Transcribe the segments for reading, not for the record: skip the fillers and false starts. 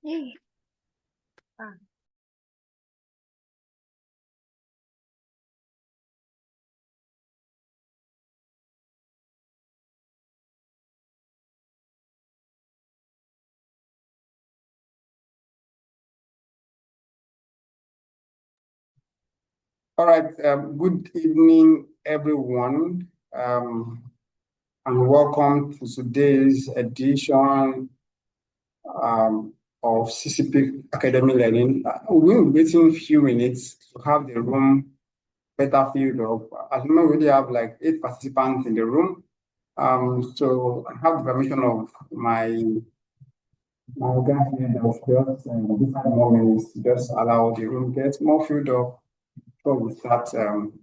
All right, good evening, everyone, and welcome to today's edition of CCP Academy Learning. We'll be waiting a few minutes to have the room better filled up. As you know, we already have like 8 participants in the room. So I have the permission of my guy here that was just this 5 more minutes, just allow the room get more filled up before we start. And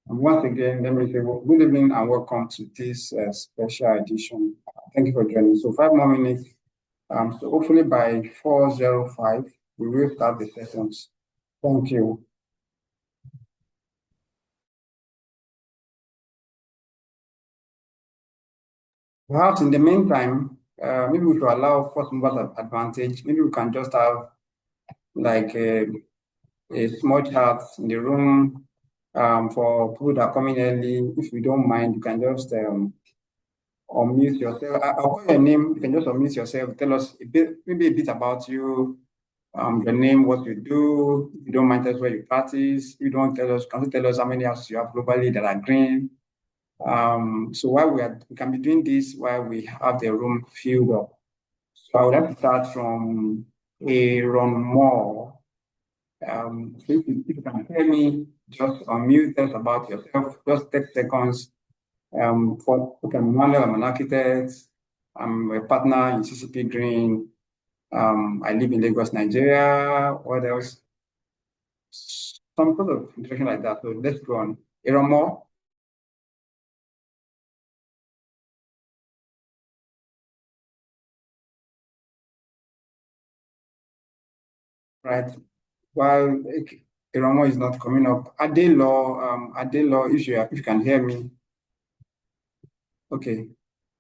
once again, let me say good evening and welcome to this special edition. Thank you for joining. So 5 more minutes. So hopefully by 4:05, we will start the sessions. Thank you. Perhaps in the meantime, maybe we should allow first movers advantage. Maybe we can just have like a small chat in the room for people that are coming early. If you don't mind, you can just unmute yourself. I'll call your name. You can just unmute yourself. Tell us maybe a bit about you, your name, what you do. If you don't mind, tell us where you practice. If you don't tell us, can you tell us how many houses you have globally that are green? So while we can be doing this while we have the room filled up. So I would like to start from Aaron Moore. So if you can hear me, just unmute, tell us about yourself. Just 30 seconds. I'm Manuel, I'm an architect. I'm a partner in CCP Green. I live in Lagos, Nigeria. What else? Some sort of introduction like that. So let's go on. Aaron Moore. Right. While Aaron Moore is not coming up, Adelo, if you can hear me. Okay.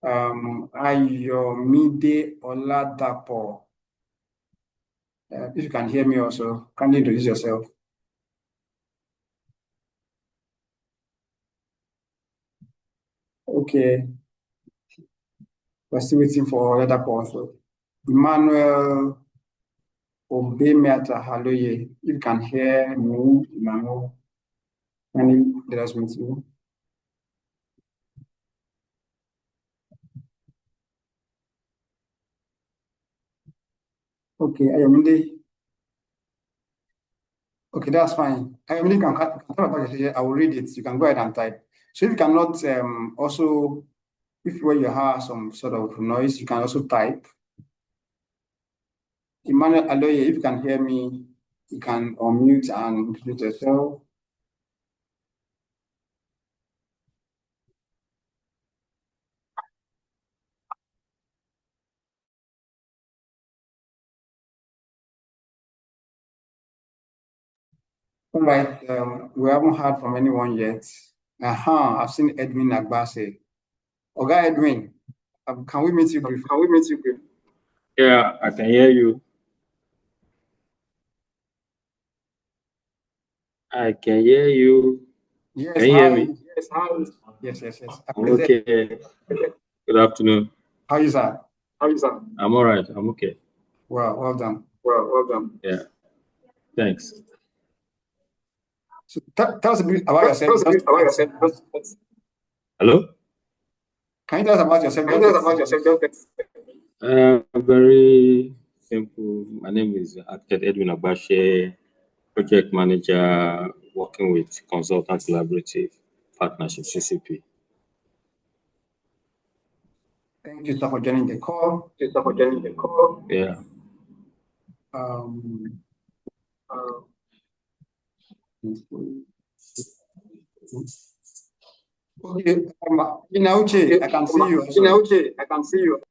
Ayomide Oladapo. If you can hear me also, kindly introduce yourself. Okay. We're still waiting for Oladapo also. Emmanuel Obemiata Haloye. If you can hear me, Emmanuel, kindly let us meet you. Okay, Ayomide. Okay, that's fine. Ayomide can talk about your I will read it. You can go ahead and type. So if you cannot also, if where you have some sort of noise, you can also type. Emmanuel Aloye, if you can hear me, you can unmute and introduce yourself. All right, we haven't heard from anyone yet. I've seen Edwin Agbase. Oga Edwin, can we meet you briefly? Yeah, I can hear you. I can hear you. Yes, can you hear me? Yes, hi. Yes. Okay. Good afternoon. How are you, sir? I'm all right. I'm okay. Well done. Yeah. Thanks. So tell us a bit about yourself. Hello? Can you tell us about yourself? Very simple. My name is Architect Edwin Abashe, project manager working with Consultant Collaborative Partnership, CCP. Thank you, sir, for joining the call. Yeah. Okay, Inauche, I can see you also.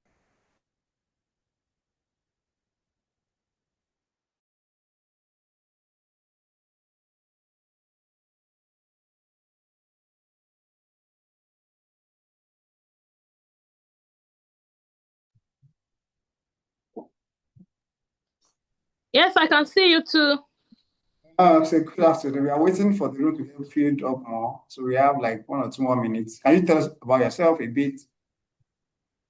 Yes, I can see you too. So good afternoon. We are waiting for the room to get filled up more. So we have like 1 or 2 more minutes. Can you tell us about yourself a bit?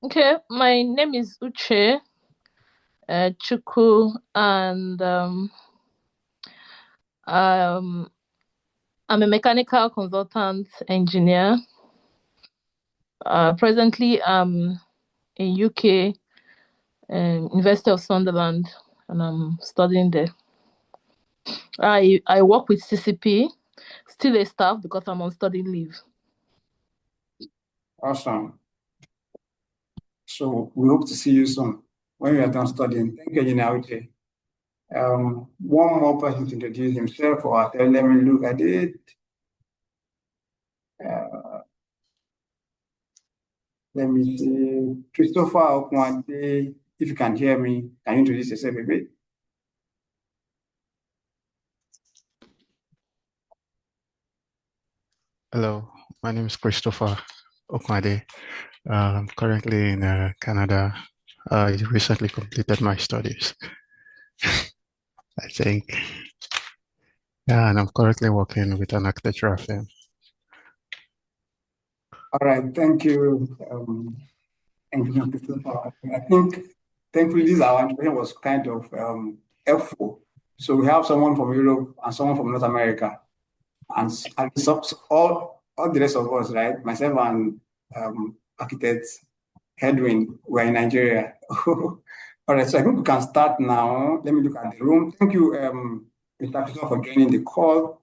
Okay, my name is Uche Chukwu, and I'm a mechanical consultant engineer. Presently, I'm in UK, University of Sunderland, and I'm studying there. I work with CCP, still a staff because I'm on study leave. Awesome. So we hope to see you soon when we are done studying. Thank you, Uche. One more person to introduce himself or let me look at it. Let me see. Christopher Okwante, if you can hear me, can you introduce yourself a bit? Hello, my name is Christopher Okwante. I'm currently in Canada. I recently completed my studies, I think. Yeah, and I'm currently working with an architectural firm. All right, thank you, Engineer Christopher. I think, thankfully, this our introduction was kind of helpful. So we have someone from Europe and someone from North America, and so all the rest of us, right? Myself and architect Edwin, we're in Nigeria. All right, so I think we can start now. Let me look at the room. Thank you, Mr. Christopher, for joining the call.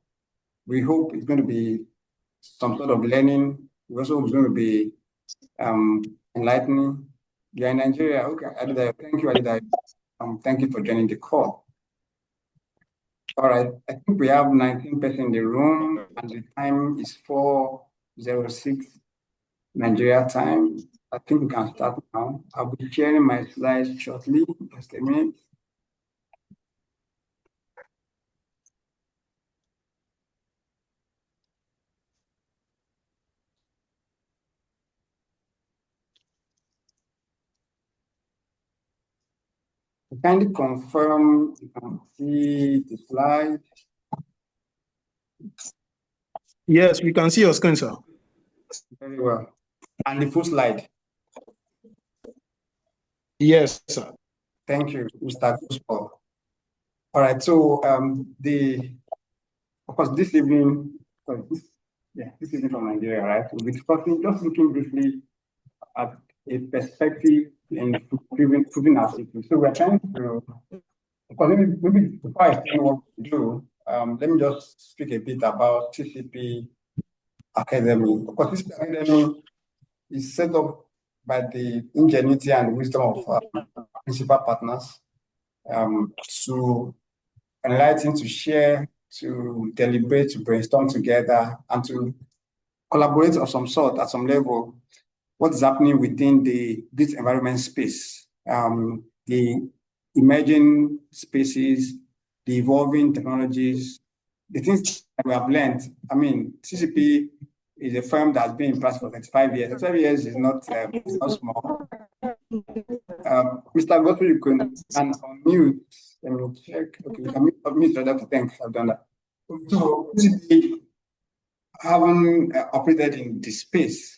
We hope it's going to be some sort of learning. We also hope it's going to be enlightening. You're in Nigeria. Okay, Adida, thank you, Adida. Thank you for joining the call. All right, I think we have 19 people in the room, and the time is 4:06 Nigeria time. I think we can start now. I'll be sharing my slides shortly. Just a minute. Kindly confirm you can see the slide. Yes, we can see your screen, sir. Very well. And the full slide. Yes, sir. Thank you, Mr. Gospel. All right, so of course, this evening from Nigeria, right? We'll be discussing, just looking briefly at a perspective in proving our secret. So we're trying to, because maybe before I explain what we do, let me just speak a bit about CCP Academy. Of course, CCP Academy is set up by the ingenuity and wisdom of our principal partners to enlighten, to share, to deliberate, to brainstorm together, and to collaborate of some sort at some level what is happening within the built environment space, the emerging spaces, the evolving technologies, the things that we have learned. I mean, CCP is a firm that has been in practice for 35 years. 35 years is not small. Mr. Godfrey, you can unmute. Let me check. Okay, you can unmute that. Thanks, I've done that. So, CCP, having operated in this space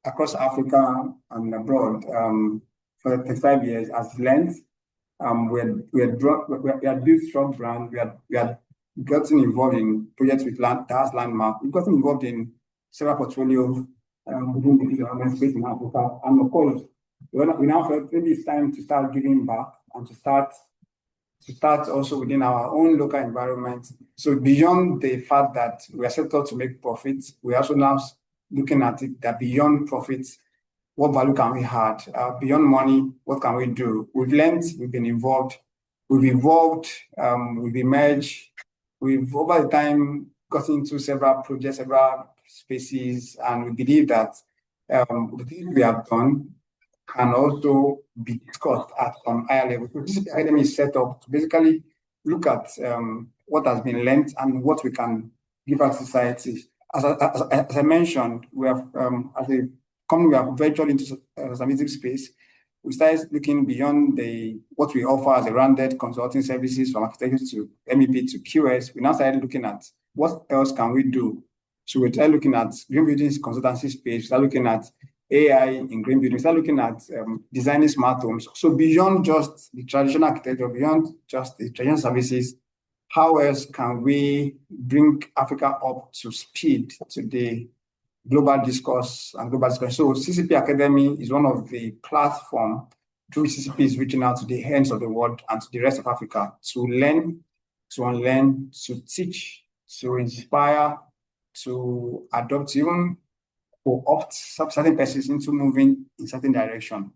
across Africa and abroad for 35 years, has learned. We had built strong brand. We had gotten involved in projects with landmark. We've gotten involved in several portfolios within the development space in Africa. And of course, we now felt maybe it's time to start giving back and to start also within our own local environment. So beyond the fact that we are set out to make profits, we are also now looking at it that beyond profits, what value can we add? Beyond money, what can we do? We've learned, we've been involved, we've evolved, we've emerged, we've over the time gotten into several projects, several spaces, and we believe that the things we have done can also be discussed at some higher level. So this academy is set up to basically look at what has been learned and what we can give our society. As I mentioned, we have as a company, we have ventured into the scientific space. we started looking beyond what we offer as a rounded consulting services from architecture to MEP to QS. We now started looking at what else can we do. So we started looking at green buildings consultancy space. We started looking at AI in green buildings. We started looking at designing smart homes. So beyond just the traditional architecture, beyond just the traditional services, how else can we bring Africa up to speed to the global discourse and global discussion? So CCP Academy is one of the platforms through CCP is reaching out to the hands of the world and to the rest of Africa to learn, to unlearn, to teach, to inspire, to adopt, even to opt certain persons into moving in certain direction.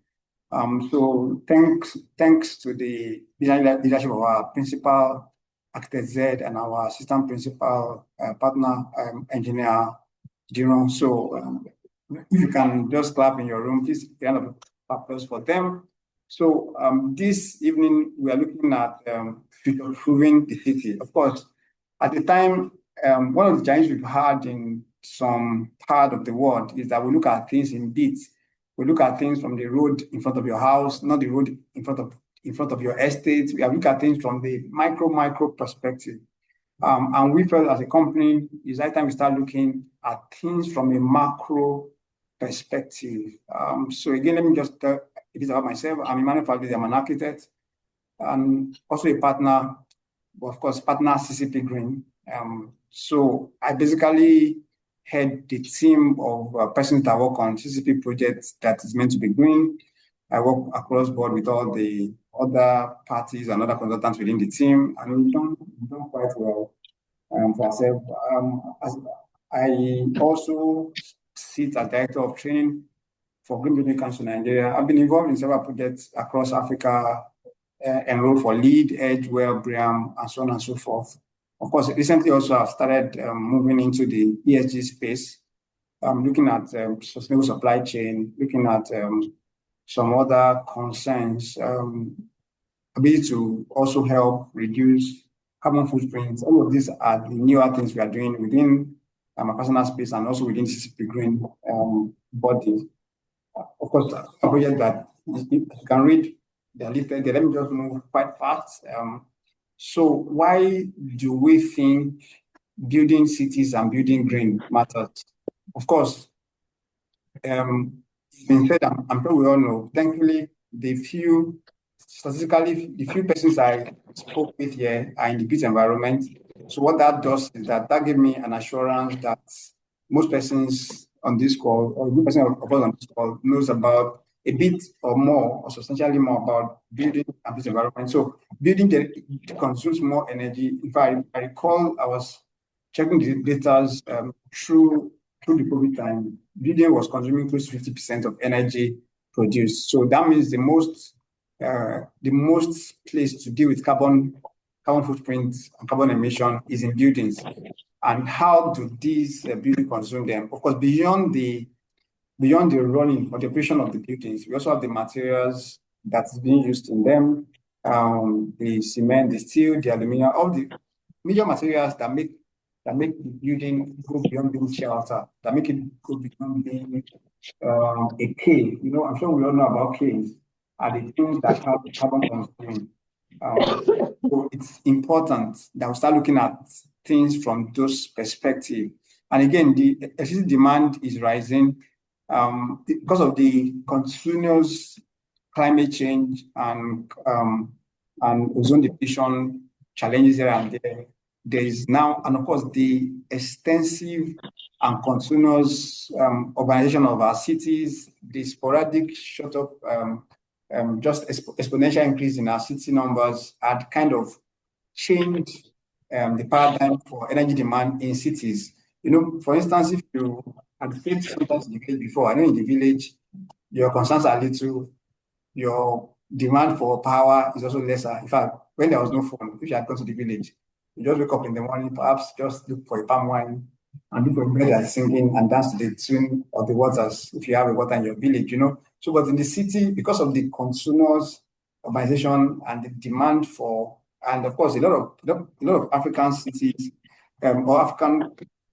So thanks to the leadership of our principal, Architect Z, and our assistant principal partner, engineer, Jerome. So if you can just clap in your room, please round of applause for them. So this evening, we are looking at future-proofing the city. Of course, at the time, one of the challenges we've had in some part of the world is that we look at things in bits. We look at things from the road in front of your house, not the road in front of your estate. We look at things from the micro perspective. And we felt as a company, it's high time we start looking at things from a macro perspective. So again, let me just tell a bit about myself. I'm Emmanuel Fabi, I'm an architect and also a partner, of course, partner CCP Green. So I basically head the team of persons that work on CCP projects that is meant to be green. I work across board with all the other parties and other consultants within the team, and we've done quite well for ourselves. I also sit as director of training for Green Building Council Nigeria. I've been involved in several projects across Africa, enrolled for LEED, Edgewell, BREEAM, and so on and so forth. Of course, recently also I've started moving into the ESG space, looking at sustainable supply chain, looking at some other concerns, ability to also help reduce carbon footprints. All of these are the newer things we are doing within my personal space and also within CCP Green body. Of course, a project that you can read, they're listed there. Let me just move quite fast. So why do we think building cities and building green matters? Of course, it's been said, I'm sure we all know, thankfully, statistically, the few persons I spoke with here are in the built environment. So what that does is that gave me an assurance that most persons on this call, or a good person of us on this call, knows about a bit or more, or substantially more about building and built environment. So building consumes more energy. In fact, I recall I was checking the data through the COVID time. Building was consuming close to 50% of energy produced. So that means the most place to deal with carbon footprint and carbon emission is in buildings. And how do these buildings consume them? Of course, beyond the running or the operation of the buildings, we also have the materials that's being used in them, the cement, the steel, the aluminum, all the major materials that make the building go beyond being shelter, that make it go beyond being a cave. You know, I'm sure we all know about caves, are the things that have carbon consuming. So it's important that we start looking at things from those perspectives. And again, the electricity demand is rising because of the continuous climate change and ozone depletion challenges here and there. There is now, and of course, the extensive and continuous urbanization of our cities, the sporadic short of just exponential increase in our city numbers had kind of changed the paradigm for energy demand in cities. You know, for instance, if you had stayed sometimes in the village before, I know in the village, your concerns are little, your demand for power is also lesser. In fact, when there was no phone, if you had gone to the village, you just wake up in the morning, perhaps just look for a palm wine and look for a bird that's singing and dance to the tune of the waters if you have a water in your village, you know. So, but in the city, because of the continuous urbanization and the demand for, and of course, a lot of African cities or African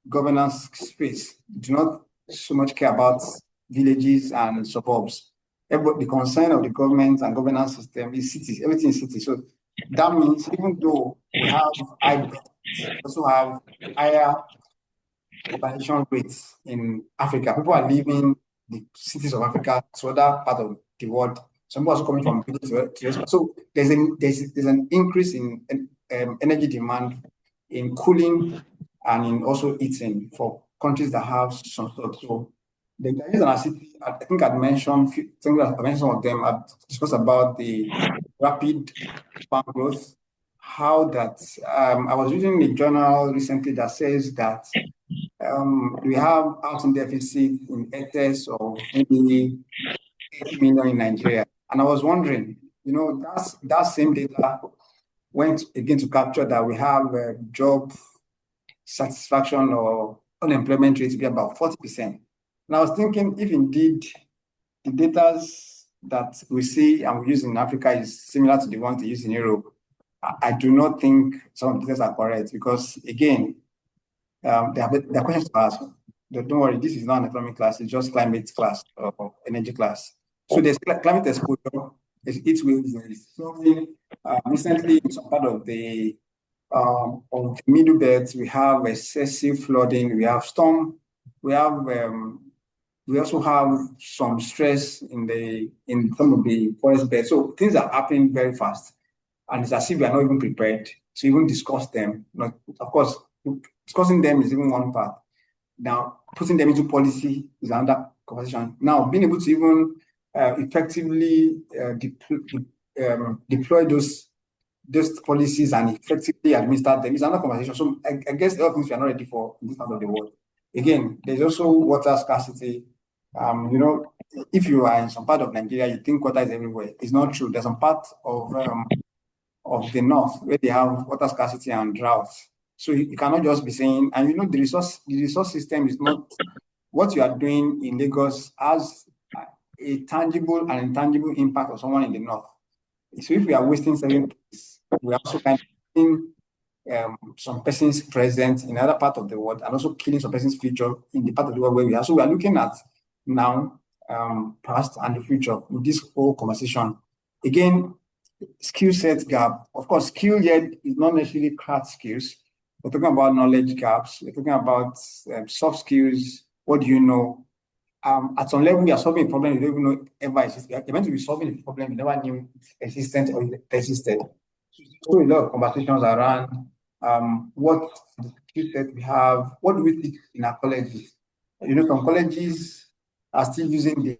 governance space do not so much care about villages and suburbs. the concern of the government and governance system is cities. Everything is cities. So that means even though we have high benefits, we also have higher urbanization rates in Africa. People are leaving the cities of Africa to other part of the world. Some people are also coming from to so there's an increase in energy demand in cooling and in also eating for countries that have some sort. So the guys in our city, I think I'd mentioned some of them. I've discussed about the rapid farm growth, how that I was reading a journal recently that says that we have housing deficit in excess of maybe 80 million in Nigeria. And I was wondering, that same data went again to capture that we have job satisfaction or unemployment rate to be about 40%. And I was thinking, if indeed the data that we see and we use in Africa is similar to the ones they use in Europe, I do not think some of the data are correct because, again, there are questions to ask. Don't worry, this is not an economic class, it's just climate class or energy class. So there's climate exposure, there's heat waves, there's something. Recently, in some part of the middle belt, we have excessive flooding, we have storm, we also have some stress in some of the forest beds. So things are happening very fast. And it's as if we are not even prepared to even discuss them. Of course, discussing them is even one part. Now, putting them into policy is another conversation. Now, being able to even effectively deploy those policies and effectively administer them is another conversation. So I guess the other things we are not ready for in this part of the world. Again, there's also water scarcity. If you are in some part of Nigeria, you think water is everywhere. It's not true. There's some part of the north where they have water scarcity and drought. So you cannot just be saying, and the resource system is not what you are doing in Lagos has a tangible and intangible impact on someone in the north. So if we are wasting certain things, we are also kind of killing some persons present in other part of the world and also killing some persons' future in the part of the world where we are. So we are looking at now, past and the future in this whole conversation. Again, skill set gap. Of course, skill yet is not necessarily craft skills. We're talking about knowledge gaps. We're talking about soft skills. What do you know? At some level, you are solving a problem you don't even know ever existed. You're meant to be solving a problem you never knew existed or existed. So a lot of conversations around what skill set we have. What do we teach in our colleges? Some colleges are still using the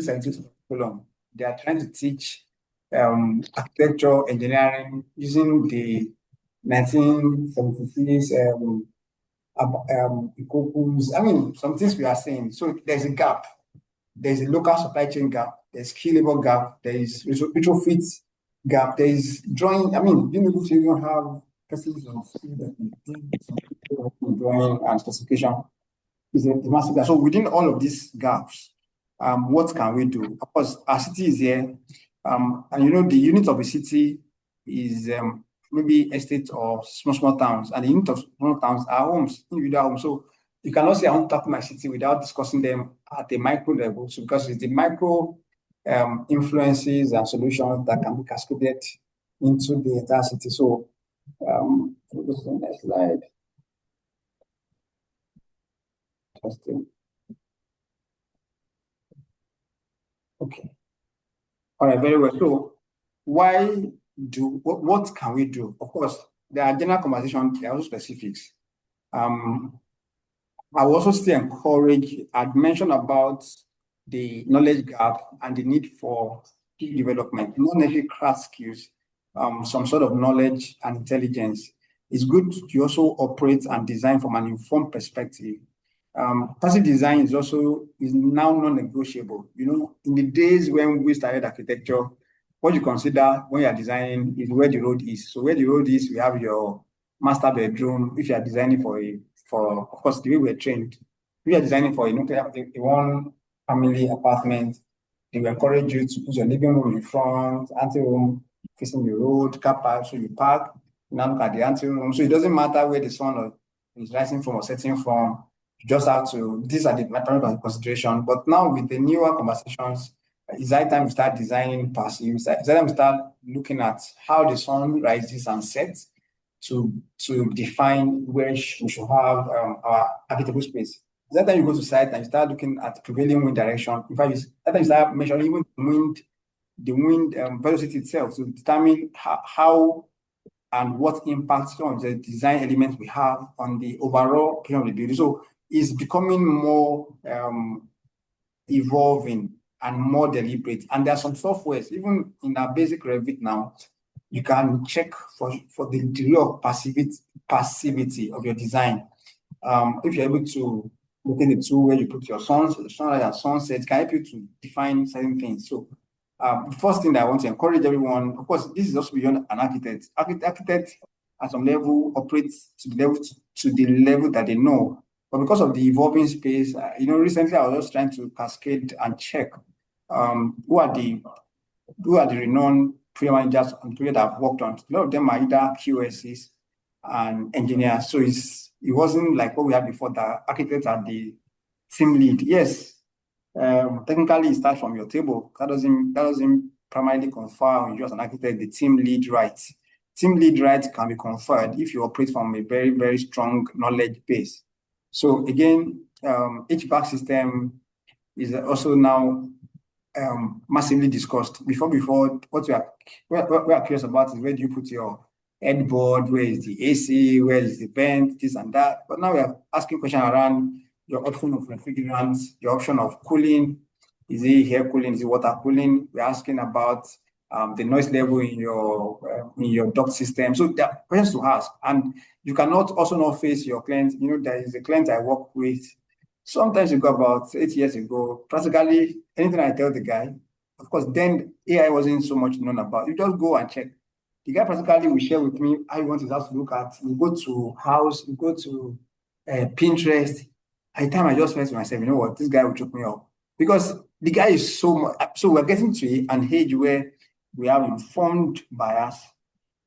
scientific curriculum. They are trying to teach architecture, engineering using the 1976 some things we are saying. So there's a gap. There's a local supply chain gap. There's skill labor gap. There is retrofit gap. There is drawing. Being able to even have persons on skill that do some drawing and specification is a massive gap. So within all of these gaps, what can we do? Of course, our city is here. And the unit of a city is maybe estate or small towns, and the unit of small towns are homes, individual homes. So you cannot say I want to tackle my city without discussing them at a micro level. So because it's the micro influences and solutions that can be cascaded into the entire city. So go to the next slide. Interesting. Okay. All right, very well. So what can we do? Of course, there are general conversations, there are also specifics. I will also still encourage, I'd mentioned about the knowledge gap and the need for skill development, not necessarily craft skills, some sort of knowledge and intelligence. It's good to also operate and design from an informed perspective. Passive design is now non-negotiable. In the days when we started architecture, what you consider when you are designing is where the road is. So where the road is, we have your master bedroom. If you are designing of course, the way we're trained, if you are designing for a one family apartment, they will encourage you to put your living room in front, anteroom facing the road, car park, so you park, now look at the anteroom. So it doesn't matter where the sun is rising from or setting from. You just have to, these are the primary consideration. But now with the newer conversations, it's high time we start designing passive. It's high time we start looking at how the sun rises and sets to define where we should have our habitable space. That time you go to site and you start looking at prevailing wind direction. In fact, that time you start measuring even the wind velocity itself to determine how and what impact some of the design elements we have on the overall operation of the building. So it's becoming more evolving and more deliberate. And there are some softwares, even in our basic Revit now, you can check for the degree of passivity of your design. If you're able to look in the tool where you put your sunrise and sunset, it can help you to define certain things. So the first thing that I want to encourage everyone, of course, this is also beyond an architect. Architect at some level operates to the level that they know. But because of the evolving space, recently I was just trying to cascade and check who are the renowned project managers and projects that I've worked on. A lot of them are either QSs and engineers. So it wasn't like what we had before, that architects are the team lead. Yes, technically it starts from your table. That doesn't primarily confer on you as an architect the team lead rights. Team lead rights can be conferred if you operate from a very, very strong knowledge base. So again, HVAC system is also now massively discussed. Before, what we are curious about is where do you put your headboard, where is the AC, where is the vent, this and that. But now we are asking questions around your option of refrigerants, your option of cooling. Is it air cooling? Is it water cooling? We're asking about the noise level in your duct system. So there are questions to ask. And you cannot also not face your clients. There is a client I work with. Sometimes you go about 8 years ago, practically anything I tell the guy, of course, then AI wasn't so much known about. You just go and check. The guy practically will share with me how he wants his house to look at. You go to house, you go to Pinterest. At the time, I just went to myself, you know what, this guy will choke me up. Because the guy is so we're getting to an age where we have informed bias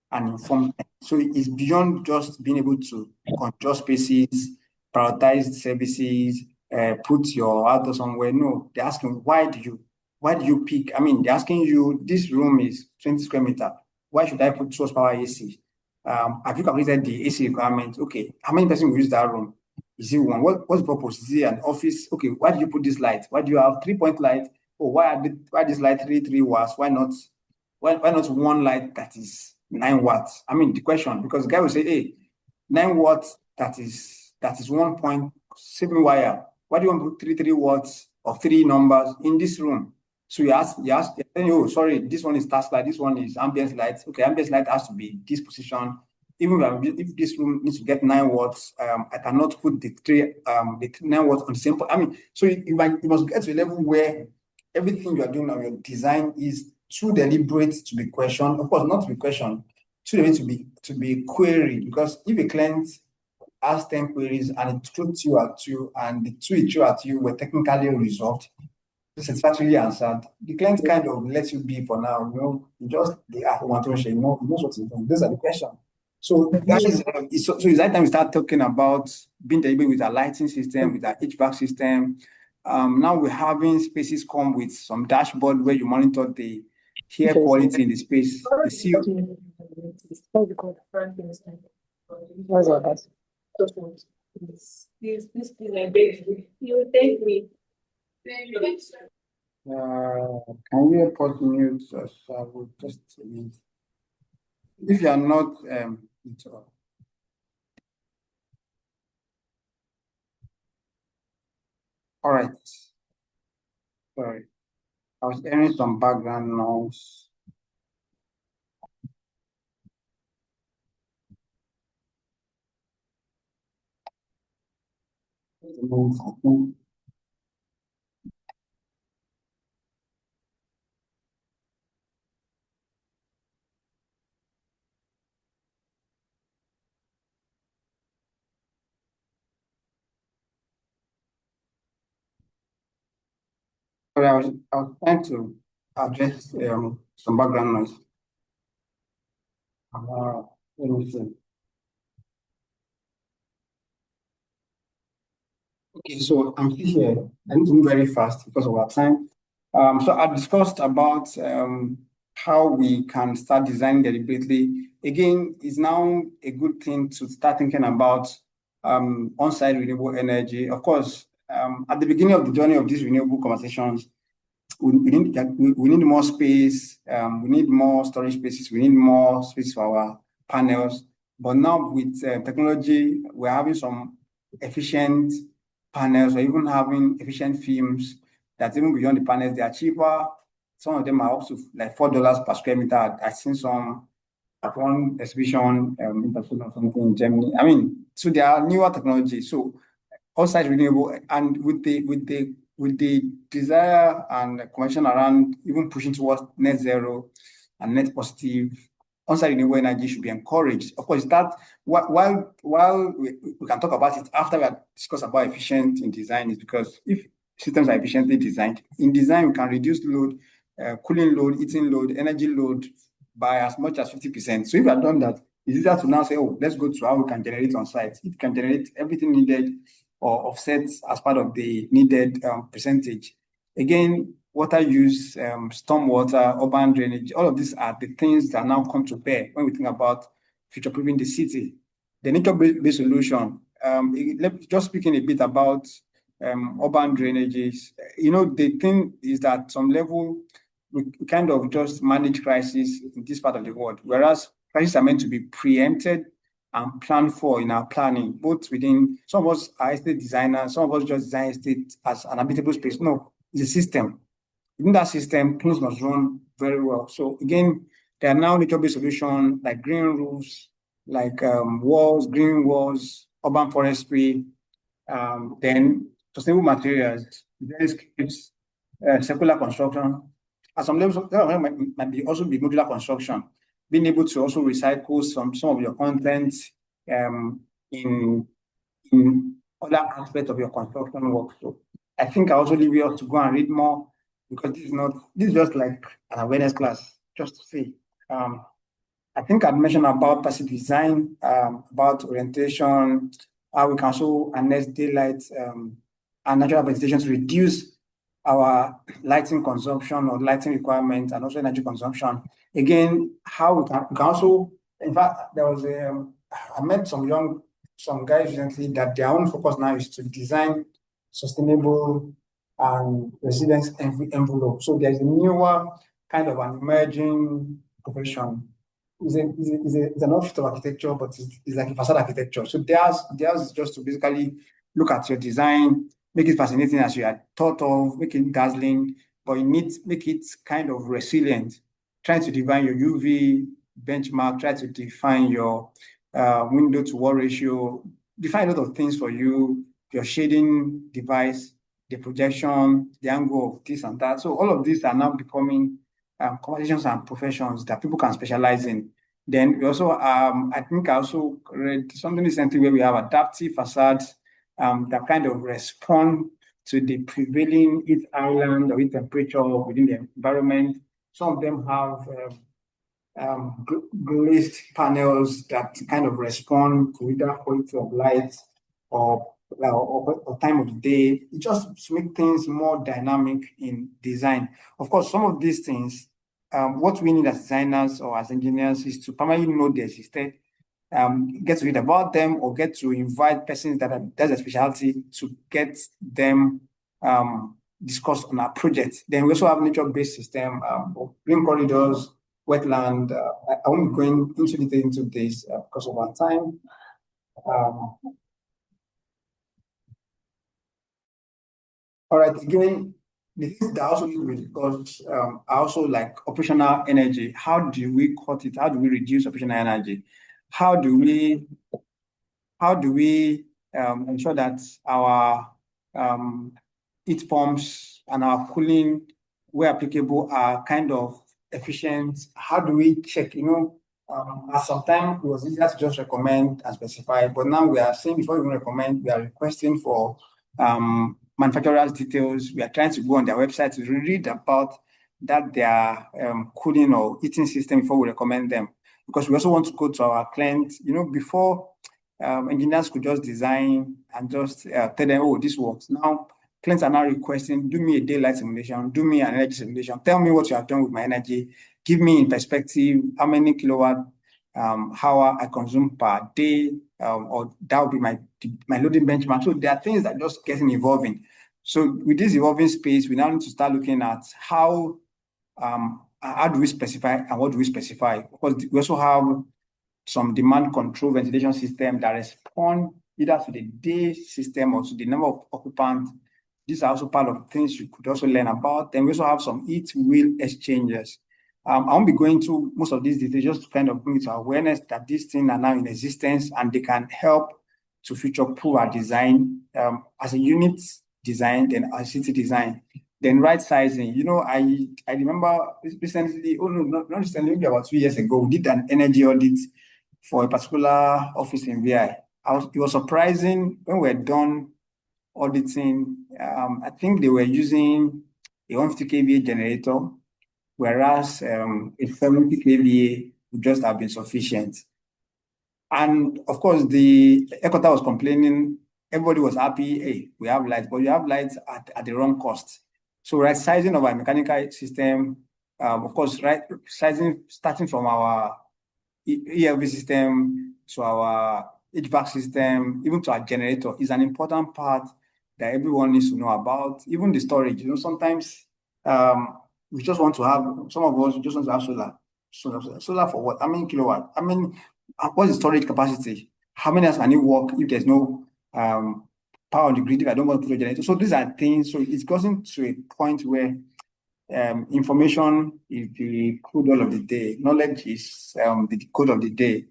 and informed. So it's beyond just being able to control spaces, prioritize services, put your outdoor somewhere. No, they're asking, why do you pick? I mean, they're asking you, this room is 20 square meter. Why should I put source power AC? Have you calculated the AC requirement? Okay, how many person will use that room? Is it one? What's the purpose? Is it an office? Okay, why do you put this light? Why do you have 3-point light? Oh, why this light 3 watts? Why not one light that is 9 watts? I mean, the question, because the guy will say, hey, 9 watts, that is 1.7 wire. Why do you want to put 3 watts of 3 numbers in this room? So you ask, oh, sorry, this one is task light, this one is ambience light. Okay, ambience light has to be this position. Even if this room needs to get 9 watts, I cannot put the 9 watts on the same point. I mean, so you must get to a level where everything you are doing on your design is too deliberate to be questioned. Of course, not to be questioned, too deliberate to be queried. Because if a client asks 10 queries and it throws you at you, and the 2 it threw at you were technically resolved, satisfactorily answered, the client kind of lets you be for now. You just want to share, knows what to do. Those are the questions. So guys, so it's that time we start talking about being deliberate with our lighting system, with our HVAC system. Now we're having spaces come with some dashboard where you monitor the air quality in the space. Can you pause mute us? I will just mute. If you are not all right. Sorry. I was hearing some background noise. Sorry, I was trying to address some background noise. Let me see. Okay, so I'm still here. I need to move very fast because of our time. So I discussed about how we can start designing deliberately. Again, it's now a good thing to start thinking about on-site renewable energy. Of course, at the beginning of the journey of these renewable conversations, we need more space. We need more storage spaces. We need more space for our panels. But now with technology, we're having some efficient panels, or even having efficient films that even beyond the panels, they are cheaper. Some of them are up to like $4 per square meter. I've seen some at one exhibition in Barcelona or something in Germany. I mean, so there are newer technologies. So on-site renewable, and with the desire and conversation around even pushing towards net zero and net positive, on-site renewable energy should be encouraged. Of course, that while we can talk about it after we have discussed about efficient in design, is because if systems are efficiently designed, in design we can reduce load, cooling load, heating load, energy load by as much as 50%. So if you have done that, it's easier to now say, oh, let's go to how we can generate on site. It can generate everything needed or offsets as part of the needed percentage. Again, water use, stormwater, urban drainage, all of these are the things that now come to bear when we think about future-proofing the city. The nature-based solution, just speaking a bit about urban drainages, the thing is that some level, we kind of just manage crises in this part of the world, whereas crises are meant to be preempted and planned for in our planning, both within, some of us are estate designers, some of us just design estate as an habitable space. No, it's a system. Within that system, things must run very well. So again, there are now nature-based solutions like green roofs, like walls, green walls, urban forestry, then sustainable materials, landscapes, circular construction. At some levels, might be also be modular construction, being able to also recycle some of your content in other aspects of your construction work. So I think I also leave you to go and read more, because this is just like an awareness class, just to say. I think I'd mentioned about passive design, about orientation, how we can also harness daylight and natural vegetation to reduce our lighting consumption or lighting requirements, and also energy consumption. Again, how we can also, in fact, there was I met some guys recently that their own focus now is to design sustainable and resilient envelope. So there's a newer kind of an emerging profession. It's an offshoot of architecture, but it's like a facade architecture. So theirs is just to basically look at your design, make it fascinating as you had thought of, make it dazzling, but you need to make it kind of resilient. Trying to define your UV benchmark, try to define your window to wall ratio, define a lot of things for you, your shading device, the projection, the angle of this and that. So all of these are now becoming conversations and professions that people can specialize in. Then we also, I think I also read something recently where we have adaptive facades that kind of respond to the prevailing heat island or heat temperature within the environment. Some of them have glazed panels that kind of respond to either quality of light or time of the day. It just to make things more dynamic in design. Of course, some of these things, what we need as designers or as engineers is to primarily know they existed, get to read about them, or get to invite persons that's a specialty to get them discussed on our project. Then we also have nature-based system, green corridors, wetland. I won't be going into detail into this because of our time. All right, again, the things that also need to be discussed are also like operational energy. How do we cut it? How do we reduce operational energy? How do we ensure that our heat pumps and our cooling, where applicable, are kind of efficient? How do we check? At some time it was easier to just recommend and specify, but now we are saying before we recommend, we are requesting for manufacturers' details. We are trying to go on their website to read about their cooling or heating system before we recommend them, because we also want to go to our clients, before engineers could just design and just tell them, oh, this works. Now, clients are now requesting, do me a daylight simulation, do me an energy simulation, tell me what you have done with my energy, give me in perspective how many kilowatt hour I consume per day, or that would be my loading benchmark. So there are things that just getting evolving. So with this evolving space, we now need to start looking at how do we specify and what do we specify? Because we also have some demand control ventilation system that respond either to the day system or to the number of occupants. These are also part of things you could also learn about. Then we also have some heat wheel exchangers. I won't be going through most of these details, just to kind of bring it to awareness that these things are now in existence and they can help to future-proof our design as a unit design, then as city design. Then right sizing. You know, I remember recently, not recently, maybe about 2 years ago, we did an energy audit for a particular office in VI. It was surprising when we were done auditing. I think they were using a 150 kVA generator, whereas a 70 kVA would just have been sufficient. And of course, the Ekota was complaining. Everybody was happy. Hey, we have lights, but you have lights at the wrong cost. So right sizing of our mechanical system, of course, right sizing starting from our ELV system to our HVAC system, even to our generator, is an important part that everyone needs to know about. Even the storage, you know, sometimes we just want to have, some of us just want to have solar. Solar for what? How many kilowatt? I mean, what's the storage capacity? How many hours can it work if there's no power on the grid, if I don't want to put a generator? So these are things, so it's gotten to a point where information is the code of the day. Knowledge is the code of the day.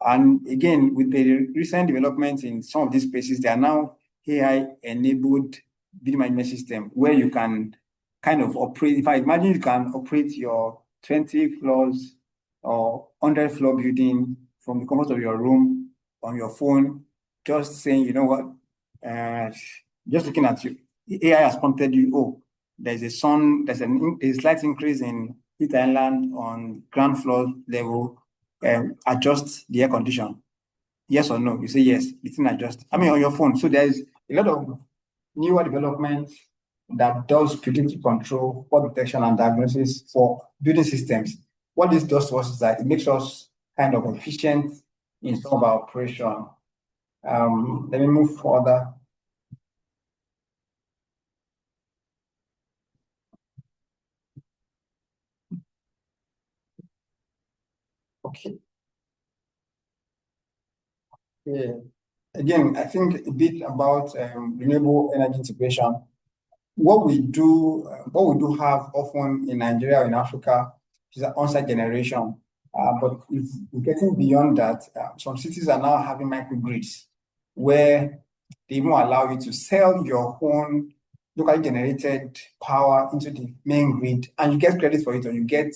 And again, with the recent developments in some of these spaces, they are now AI-enabled building management system where you can kind of operate. If I imagine you can operate your 20 floors or 100 floor building from the comfort of your room on your phone, just saying, you know what, just looking at you, AI has prompted you, oh, there's a slight increase in heat island on ground floor level, adjust the air condition. Yes or no? You say yes, it's in adjust. I mean, on your phone. So there's a lot of newer developments that does predictive control, fault detection, and diagnosis for building systems. What this does to us is that it makes us kind of efficient in some of our operation. Let me move further. Okay. Yeah. Again, I think a bit about renewable energy integration. What we do have often in Nigeria or in Africa is an on-site generation. But if we're getting beyond that, some cities are now having microgrids where they even allow you to sell your own locally generated power into the main grid, and you get credit for it, or you get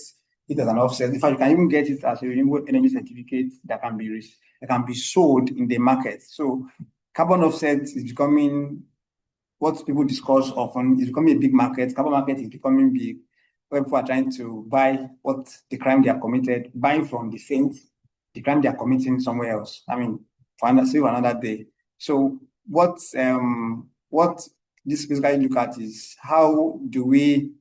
it as an offset. In fact, you can even get it as a renewable energy certificate that can be sold in the market. So carbon offset is becoming what people discuss often. Is becoming a big market. Carbon market is becoming big, where people are trying to buy what the crime they are committed, buying from the saints, the crime they are committing somewhere else. I mean, for another day. So what this basically look at is how do we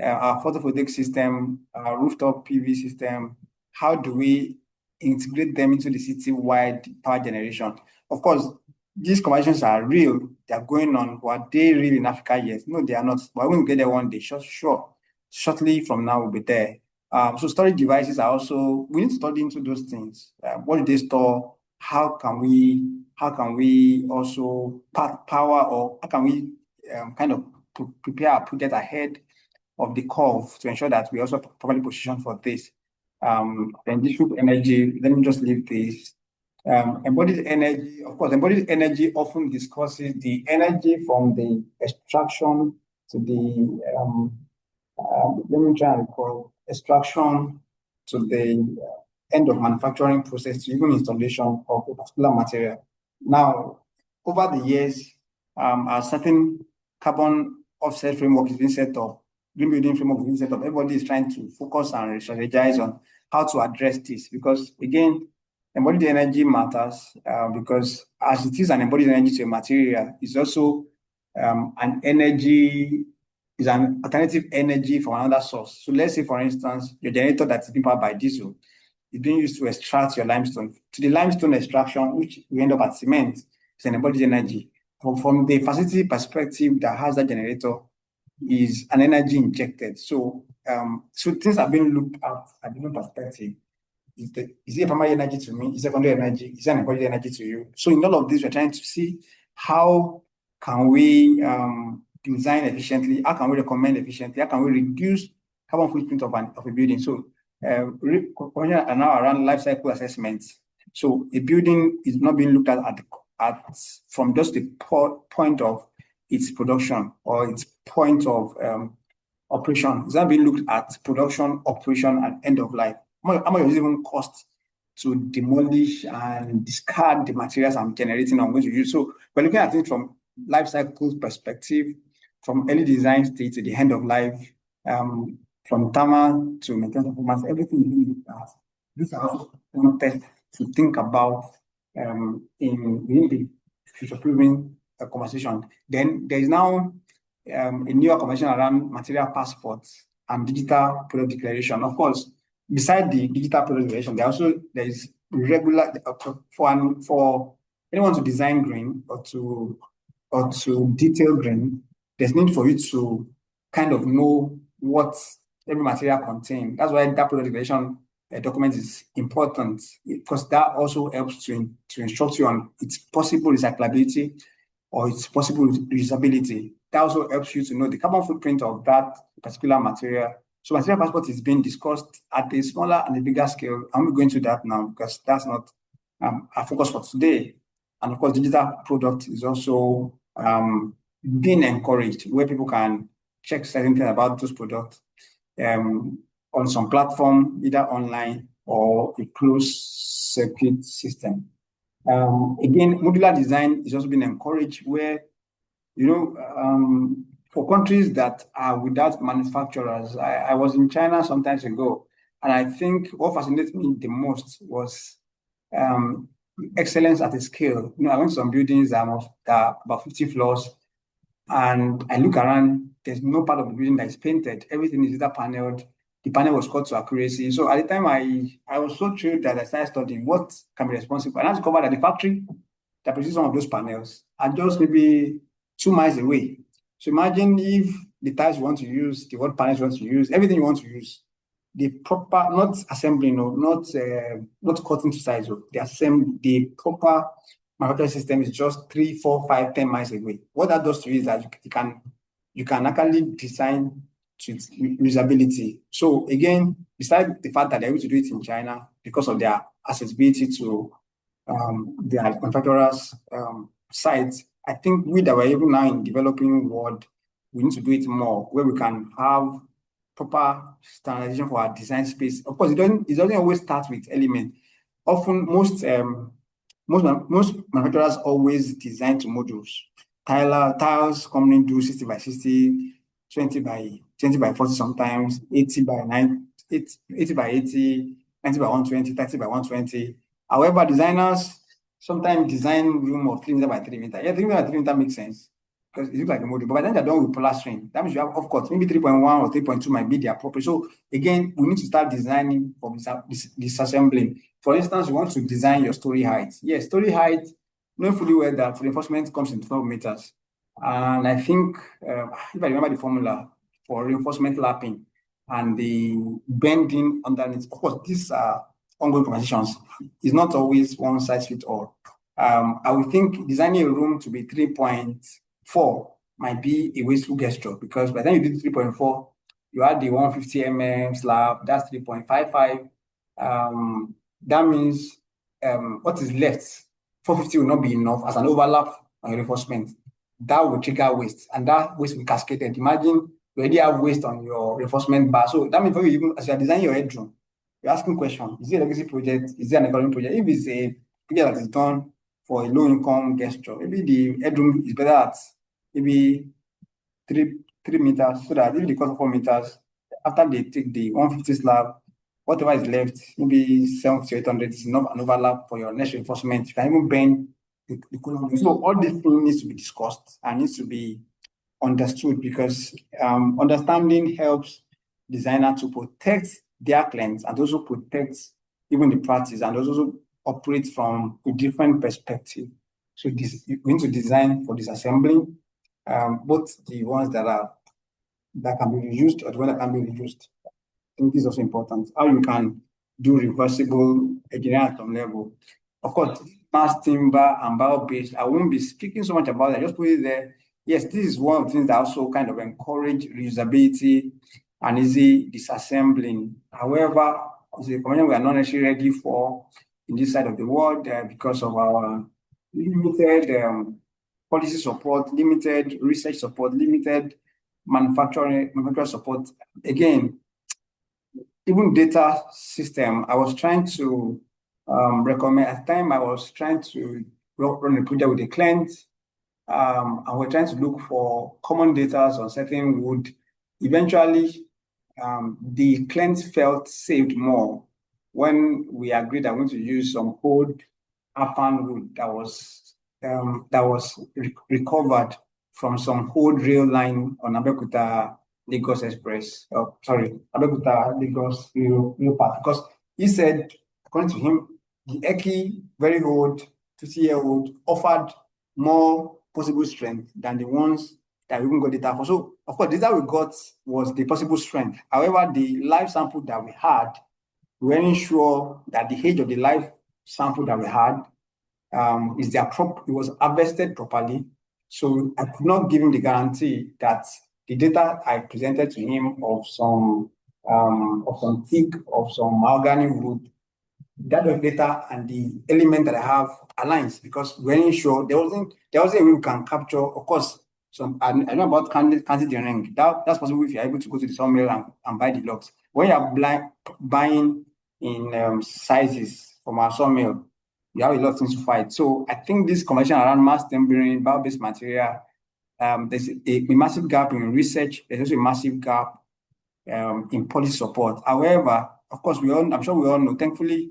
our photovoltaic system, our rooftop PV system, how do we integrate them into the city-wide power generation? Of course, these conversations are real. They are going on. But are they real in Africa yet? No, they are not. But when we get there one day, sure. Shortly from now, we'll be there. So storage devices are also, we need to study into those things. What do they store? How can we also power, or how can we kind of prepare our project ahead of the curve to ensure that we also properly position for this? Then distributed energy, let me just leave this. Embodied energy, of course, embodied energy often discusses the energy from the extraction to the, let me try and recall, extraction to the end of manufacturing process to even installation of a particular material. Now, over the years, a certain carbon offset framework is being set up, green building framework is being set up. Everybody is trying to focus and strategize on how to address this, because again, embodied energy matters because as it is an embodied energy to a material, it's also an energy, is an alternative energy from another source. So let's say, for instance, your generator that's being powered by diesel is being used to extract your limestone. To the limestone extraction, which we end up at cement, is an embodied energy. From the facility perspective that has that generator, is an energy injected. So, so things are being looked at a different perspective. Is it a primary energy to me? Is it secondary energy? Is it an embodied energy to you? So in all of this, we're trying to see how can we design efficiently? How can we recommend efficiently? How can we reduce carbon footprint of a building? So are now around life cycle assessments. So a building is not being looked at from just the point of its production or its point of operation. It's not being looked at production, operation, and end of life. How much does it even cost to demolish and discard the materials I'm generating I'm going to use? So we're looking at it from life cycle perspective, from early design stage to the end of life, from thermal to maintenance performance, everything is being looked at. These are also context to think about in the future-proofing conversation. Then there is now a newer conversation around material passports and digital product declaration. Of course, beside the digital product declaration, there is regular for anyone to design green or to detail green. There's need for you to kind of know what every material contains. That's why that product declaration document is important, because that also helps to instruct you on its possible recyclability or its possible reusability. That also helps you to know the carbon footprint of that particular material. So material passport is being discussed at a smaller and a bigger scale. I'm not going to that now because that's not our focus for today. And of course, digital product is also being encouraged, where people can check certain things about those products on some platform, either online or a closed circuit system. Again, modular design is also being encouraged, where, for countries that are without manufacturers. I was in China some time ago, and I think what fascinated me the most was excellence at a scale. I went to some buildings that are about 50 floors, and I look around, there's no part of the building that is painted. Everything is either paneled. The panel was cut to accuracy. So at the time, I was so thrilled that I started studying what can be responsible. And I discovered that the factory that produces some of those panels are just maybe 2 miles away. So imagine if the tiles you want to use, the wood panels you want to use, everything you want to use, the proper, not assembling, not cutting to size, the proper manufacturing system is just 3, 4, 5, 10 miles away. What that does to you is that you can actually design to its usability. So again, besides the fact that they're able to do it in China because of their accessibility to their manufacturers' sites, I think we that were able now in developing world, we need to do it more, where we can have proper standardization for our design space. Of course, it doesn't always start with elements. Often, most manufacturers always design to modules. Tiles commonly do 60 by 60, 20 by 40 sometimes, 80 by 90, 80 by 80, 90 by 120, 30 by 120. However, designers sometimes design room of 3 meter by 3 meter. Yeah, 3 meter by 3 meter makes sense because it looks like a module. But by the time they're done with plastering, that means you have, of course, maybe 3.1 or 3.2 might be the appropriate. So again, we need to start designing for disassembling. For instance, you want to design your story height. Yes, story height, knowing fully well that reinforcement comes in 12 meters. And I think, if I remember the formula for reinforcement lapping and the bending underneath, of course, these are ongoing conversations. It's not always one size fits all. I would think designing a room to be 3.4 might be a wasteful gesture, because by the time you do 3.4, you add the 150 mm slab, that's 3.55. That means what is left, 450 will not be enough as an overlap on reinforcement. That will trigger waste, and that waste will be cascaded. Imagine you already have waste on your reinforcement bar. So that means even as you're designing your headroom, you're asking questions: is it a legacy project? Is it an economic project? If it's a project that is done for a low-income gesture, maybe the headroom is better at maybe 3 meters, so that if the cost of 4 meters, after they take the 150 slab, whatever is left, maybe 700 to 800 is not an overlap for your next reinforcement. You can even bend the column. So all these things needs to be discussed and needs to be understood, because understanding helps designer to protect their clients and also protect even the practice, and also operate from a different perspective. So we need to design for disassembling, both the ones that can be reused or the ones that can be reused. I think this is also important. How you can do reversible engineering at some level. Of course, mass timber and bio-based, I won't be speaking so much about it. I just put it there. Yes, this is one of the things that also kind of encourage reusability and easy disassembling. However, it's a component we are not necessarily ready for in this side of the world because of our limited policy support, limited research support, limited manufacturer support. Again, even data system, I was trying to recommend, at the time I was trying to run a project with a client, and we're trying to look for common data on certain wood. Eventually, the client felt saved more when we agreed that we're going to use some old Apan wood that was recovered from some old rail line on Abeokuta Lagos Express. Abeokuta Lagos rail path. Because he said, according to him, the Eki, very old, 50-year-old, offered more possible strength than the ones that we even got data for. So, of course, the data we got was the possible strength. However, the live sample that we had, we weren't sure that the age of the live sample that we had it was harvested properly. So I could not give him the guarantee that the data I presented to him of some thick, of some mahogany wood, that data and the element that I have aligns, because we weren't sure. There wasn't a way we can capture, of course. I know about candy the ring. That's possible if you're able to go to the sawmill and buy the logs. When you're buying in sizes from our sawmill, you have a lot of things to fight. So I think this conversation around mass timbering, bio-based material, there's a massive gap in research. There's also a massive gap in policy support. However, of course, I'm sure we all know, thankfully,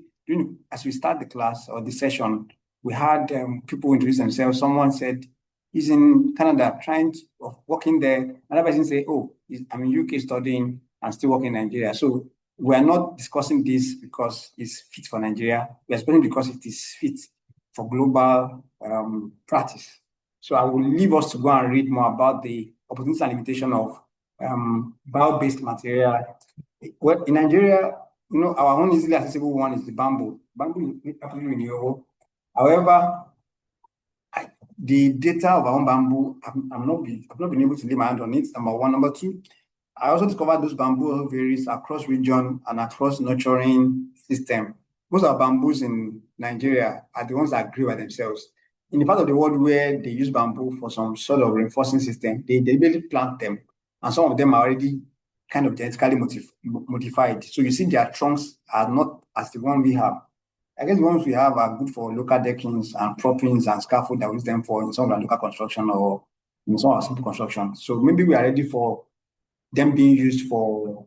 as we start the class or the session, we had people introduce themselves. Someone said he's in Canada working there. Another person say, oh, I'm in UK studying and still working in Nigeria. So we are not discussing this because it's fit for Nigeria. We are discussing because it is fit for global practice. So I will leave us to go and read more about the opportunities and limitation of bio-based material. Well, in Nigeria, our own easily accessible one is the bamboo. Bamboo is absolutely renewable. However, the data of our own bamboo, I've not been able to lay my hand on it. Number one. Number two, I also discovered those bamboo varies across region and across nurturing system. Most of our bamboos in Nigeria are the ones that grew by themselves. In the part of the world where they use bamboo for some sort of reinforcing system, they deliberately plant them, and some of them are already kind of genetically modified. So you see their trunks are not as the one we have. I guess the ones we have are good for local deckings and proppings and scaffold that we use them for in some of our local construction or in some of our simple construction. So maybe we are ready for them being used for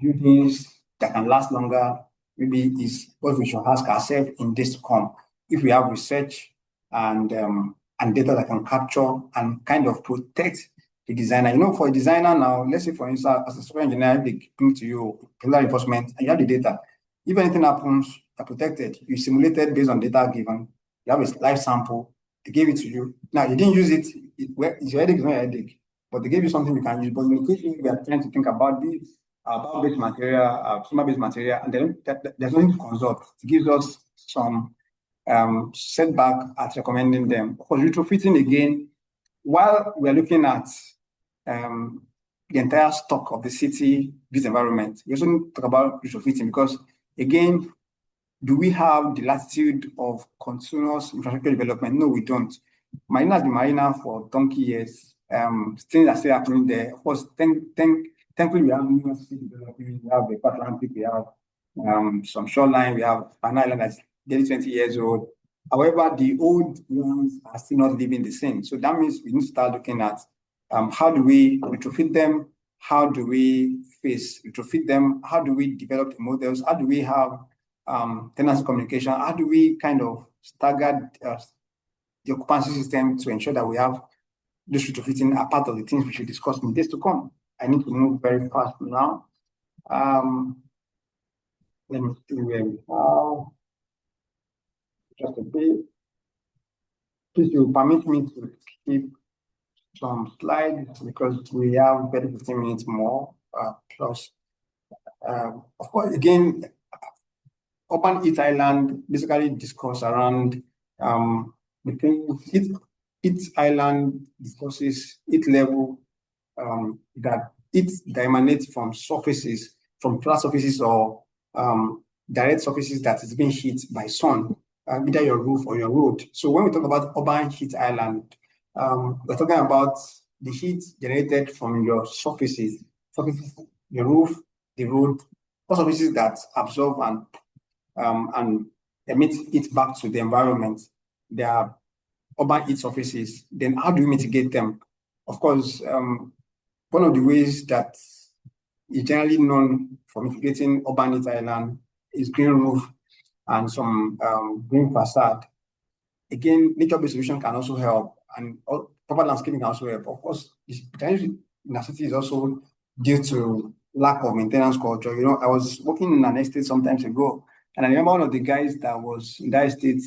buildings that can last longer. Maybe is what we should ask ourselves in this to come. If we have research and data that can capture and kind of protect the designer. For a designer now, let's say for instance, as a software engineer, they bring to you pillar reinforcement and you have the data. If anything happens, you're protected. You simulated based on data given. You have a live sample. They gave it to you. Now you didn't use it. It's your headache, it's not your headache. But they gave you something you can use. But in the case we are trying to think about this, bio-based material, consumer-based material, and then there's nothing to consult. It gives us some setback at recommending them. Of course, retrofitting again, while we are looking at the entire stock of the city built environment, we also talk about retrofitting because, again, do we have the latitude of continuous infrastructure development? No, we don't. Marina has been marina for donkey years. Things are still happening there. Of course, thankfully, we have new city development. We have the Atlantic, we have some shoreline, we have an island that's nearly 20 years old. However, the old ones are still not living the same. So that means we need to start looking at how do we retrofit them how do we retrofit them? How do we develop the models? How do we have tenancy communication? How do we kind of stagger the occupancy system to ensure that we have this retrofitting are part of the things we should discuss in days to come? I need to move very fast now. Let me see where we are. Just a bit. Please, you permit me to keep some slides because we have 15 minutes more plus. Of course, again, Urban Heat Island basically discuss around the things. Heat Island discusses heat level that it emanates from surfaces, from flat surfaces or direct surfaces that is being hit by sun, either your roof or your road. So when we talk about urban heat island, we're talking about the heat generated from your surfaces, your roof, the road, all surfaces that absorb and emit heat back to the environment. They are urban heat surfaces. Then how do we mitigate them? Of course, one of the ways that is generally known for mitigating urban heat island is green roof and some green facade. Again, nature-based solution can also help, and proper landscaping can also help. Of course, the challenge in the city is also due to lack of maintenance culture. You know, I was working in an estate some time ago, and I remember one of the guys that was in that estate,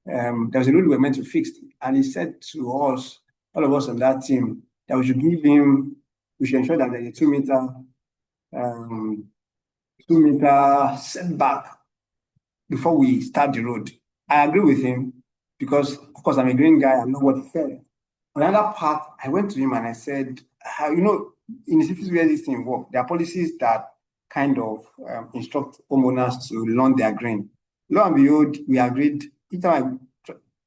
there was a road we were meant to fix, and he said to us, all of us on that team, that we should ensure that there's a 2 meter setback before we start the road. I agree with him because, of course, I'm a green guy. I know what he said. On another part, I went to him and I said, you know, in the cities where this thing works, there are policies that kind of instruct homeowners to lawn their green. Lo and behold, we agreed. Each time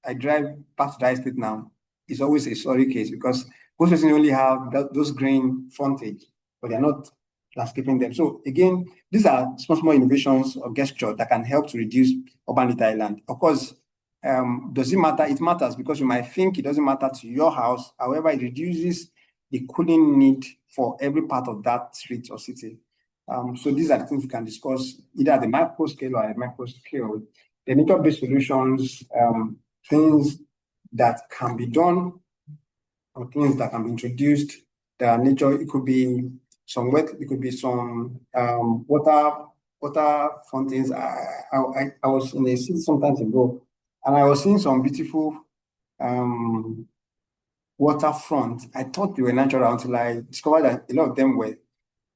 I drive back to the estate now, it's always a sorry case because most persons only have those green frontage, but they're not landscaping them. So again, these are small innovations or gestures that can help to reduce urban heat island. Of course, does it matter? It matters because you might think it doesn't matter to your house. However, it reduces the cooling need for every part of that street or city. So these are the things we can discuss either at the micro scale or at the macro scale. The nature-based solutions, things that can be done or things that can be introduced. The nature, it could be some wet, it could be some water fountains. I was in a city some time ago, and I was seeing some beautiful waterfront. I thought they were natural until I discovered that a lot of them were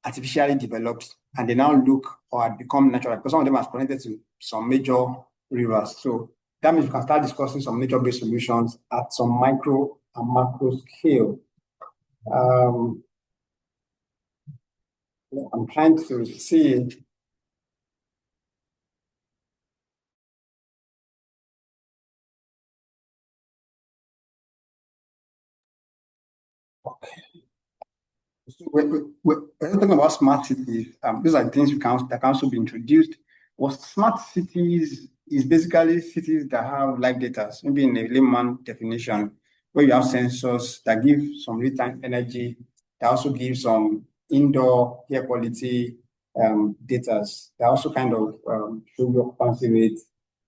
artificially developed, and they now look or had become natural because some of them are connected to some major rivers. So that means we can start discussing some nature-based solutions at some micro and macro scale. I'm trying to see. Okay. So we're talking about smart cities. These are things that can also be introduced. Well, smart cities is basically cities that have live data, maybe in a layman definition, where you have sensors that give some real-time energy, that also give some indoor air quality data, that also kind of show your occupancy rate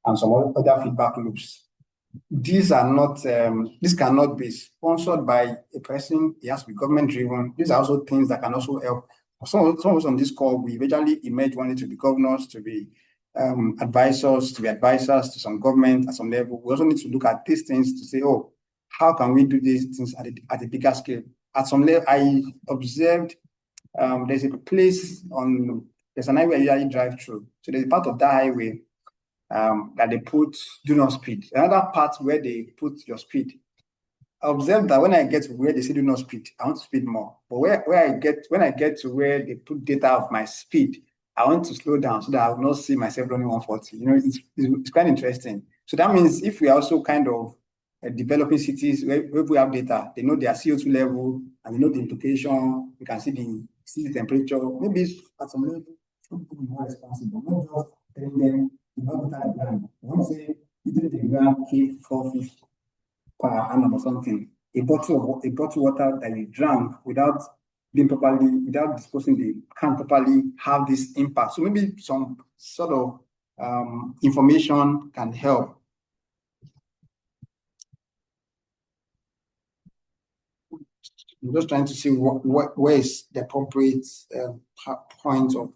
and some other feedback loops. These are not, this cannot be sponsored by a person. It has to be government driven. These are also things that can also help. Some of us on this call, we eventually emerge wanting to be governors, to be advisors, to some government at some level. We also need to look at these things to say, oh, how can we do these things at a bigger scale? At some level, I observed there's a place there's an highway I usually drive through. So there's a part of that highway that they put do not speed. Another part where they put your speed. I observed that when I get to where they say do not speed, I want to speed more. But when I get to where they put data of my speed, I want to slow down so that I will not see myself running 140. You know, it's quite interesting. So that means if we are also kind of developing cities where we have data, they know their CO2 level and they know the implication. You can see the temperature. Maybe it's at some level more responsible. Not just telling them not that ground. Once say eating the ground keep 4 fish per annum or something. A bottle of water that you drank without being properly, without discussing, they can't properly have this impact. So maybe some sort of information can help. I'm just trying to see where is the appropriate point of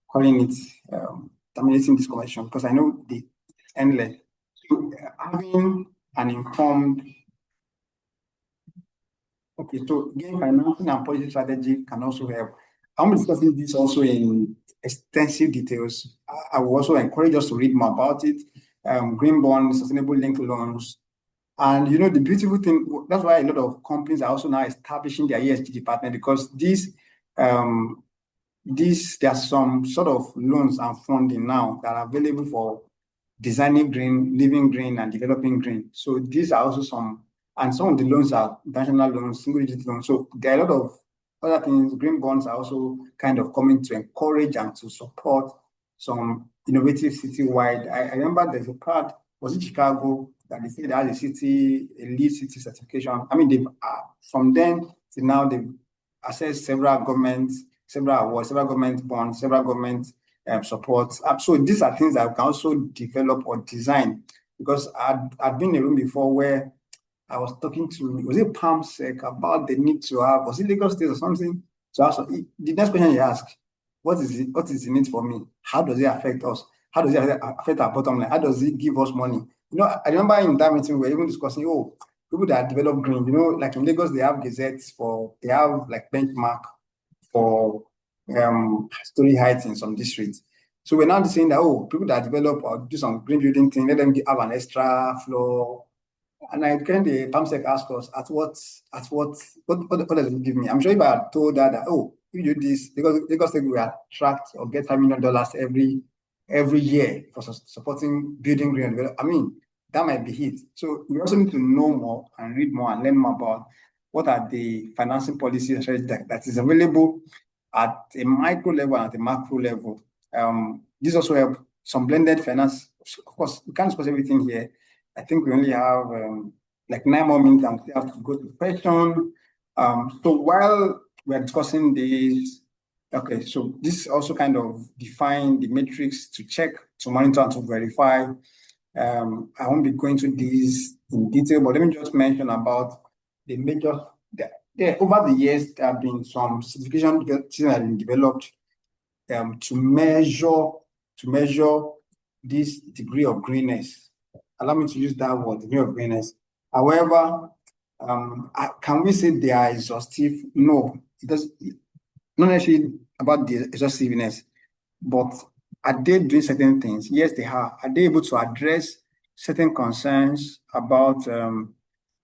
calling it terminating this connection, because I know the endless. So, having an informed, okay, so again, financing and policy strategy can also help. I'm discussing this also in extensive details. I will also encourage us to read more about it. Green bonds, sustainable linked loans. And you know, the beautiful thing, that's why a lot of companies are also now establishing their ESG department, because there are some sort of loans and funding now that are available for designing green, living green, and developing green. So these are also some, and some of the loans are national loans, single-digit loans. So there are a lot of other things. Green bonds are also kind of coming to encourage and to support some innovative citywide. I remember there's a part, was it Chicago, that they said they had a lead city certification. I mean, they've from then to now, they've assessed several government bonds, several government support. So these are things that we can also develop or design, because I've been in a room before where I was talking to, was it PAMSEC, about the need to have, was it Lagos State or something? So the next question you ask, what is the need for me? How does it affect us? How does it affect our bottom line? How does it give us money? You know, I remember in that meeting, we were even discussing, people that develop green, you know, like in Lagos, they have gazettes they have like benchmark for story heights in some districts. So we're now saying that, people that develop or do some green building thing, let them have an extra floor. And I kind of PAMSEC asked us, what does it give me? I'm sure if I had told her that, if you do this, because State will attract or get $5 million every year for supporting building green development, I mean, that might be it. So we also need to know more and read more and learn more about what are the financing policies that is available at a micro level and at a macro level. This also helps some blended finance. Of course, we can't discuss everything here. I think we only have like 9 more minutes and we have to go to the question. So while we're discussing this, okay, so this also kind of define the metrics to check, to monitor, and to verify. I won't be going to these in detail, but let me just mention about the major, over the years, there have been some certification that have been developed to measure this degree of greenness. Allow me to use that word, degree of greenness. However, can we say they are exhaustive? No, it does not necessarily about the exhaustiveness, but are they doing certain things? Yes, they are. Are they able to address certain concerns about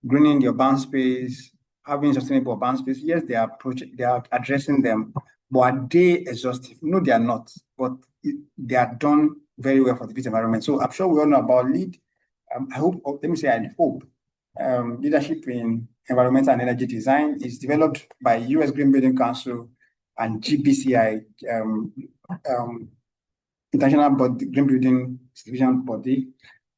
greening the urban space, having sustainable urban space? Yes, they are addressing them, but are they exhaustive? No, they are not. But they are done very well for the built environment. So I'm sure we all know about LEED. I hope, I hope leadership in environmental and energy design is developed by U.S. Green Building Council and GBCI, International Green Building Division body,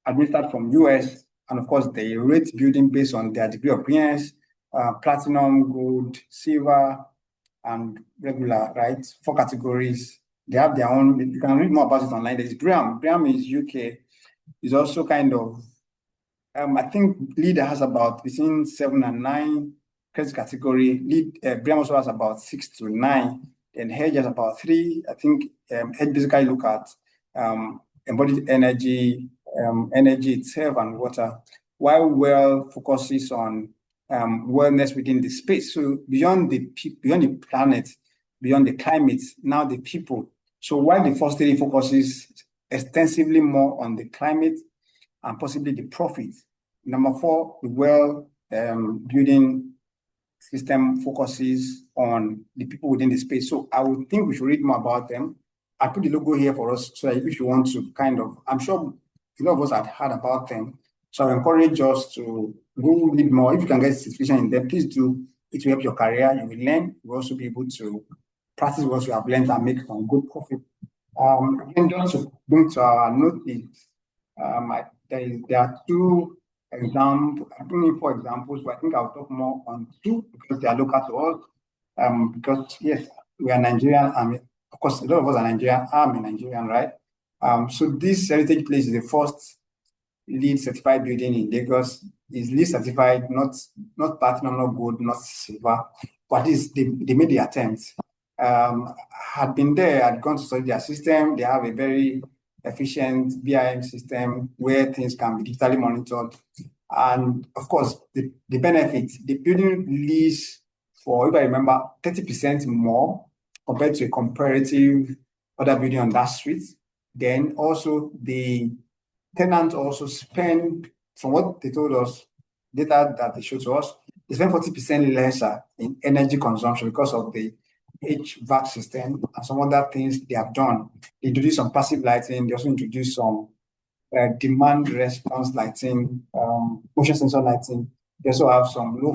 administered from US, and of course they rate building based on their degree of greenness, platinum, gold, silver, and regular, right? 4 categories. They have their own, you can read more about it online. There's BREEAM. BREEAM is UK. It's also kind of, I think LEED has about between 7 and 9 credit category. BREEAM also has about 6 to 9. Then HEDGE has about 3. I think HEDGE basically look at embodied energy, energy itself, and water, while WELL focuses on wellness within the space. So beyond the planet, beyond the climate, now the people. So while the first study focuses extensively more on the climate and possibly the profit, number 4, the WELL building system focuses on the people within the space. So I would think we should read more about them. I put the logo here for us, so if you want to kind of, I'm sure a lot of us had heard about them. So I encourage us to go read more. If you can get certification in them, please do. It will help your career. You will learn. You will also be able to practice what you have learned and make some good profit. Again, just to bring to our notice, there are 2 examples. I'm bringing 4 examples, but I think I'll talk more on 2 because they are local to us. because yes, we are Nigerian. I mean, of course, a lot of us are Nigerian. I'm a Nigerian, right? So this heritage place is the first LEED certified building in Lagos. Is LEED certified, not platinum, not gold, not silver, but they made the attempt. Had been there, had gone to study their system. They have a very efficient BIM system where things can be digitally monitored. And of course, the benefit, the building lease for, if I remember, 30% more compared to a comparative other building on that street. Then also the tenants also spend, from what they told us, data that they showed to us, they spend 40% lesser in energy consumption because of the HVAC system and some other things they have done. They introduced some passive lighting. They also introduced some demand response lighting, motion sensor lighting. They also have some low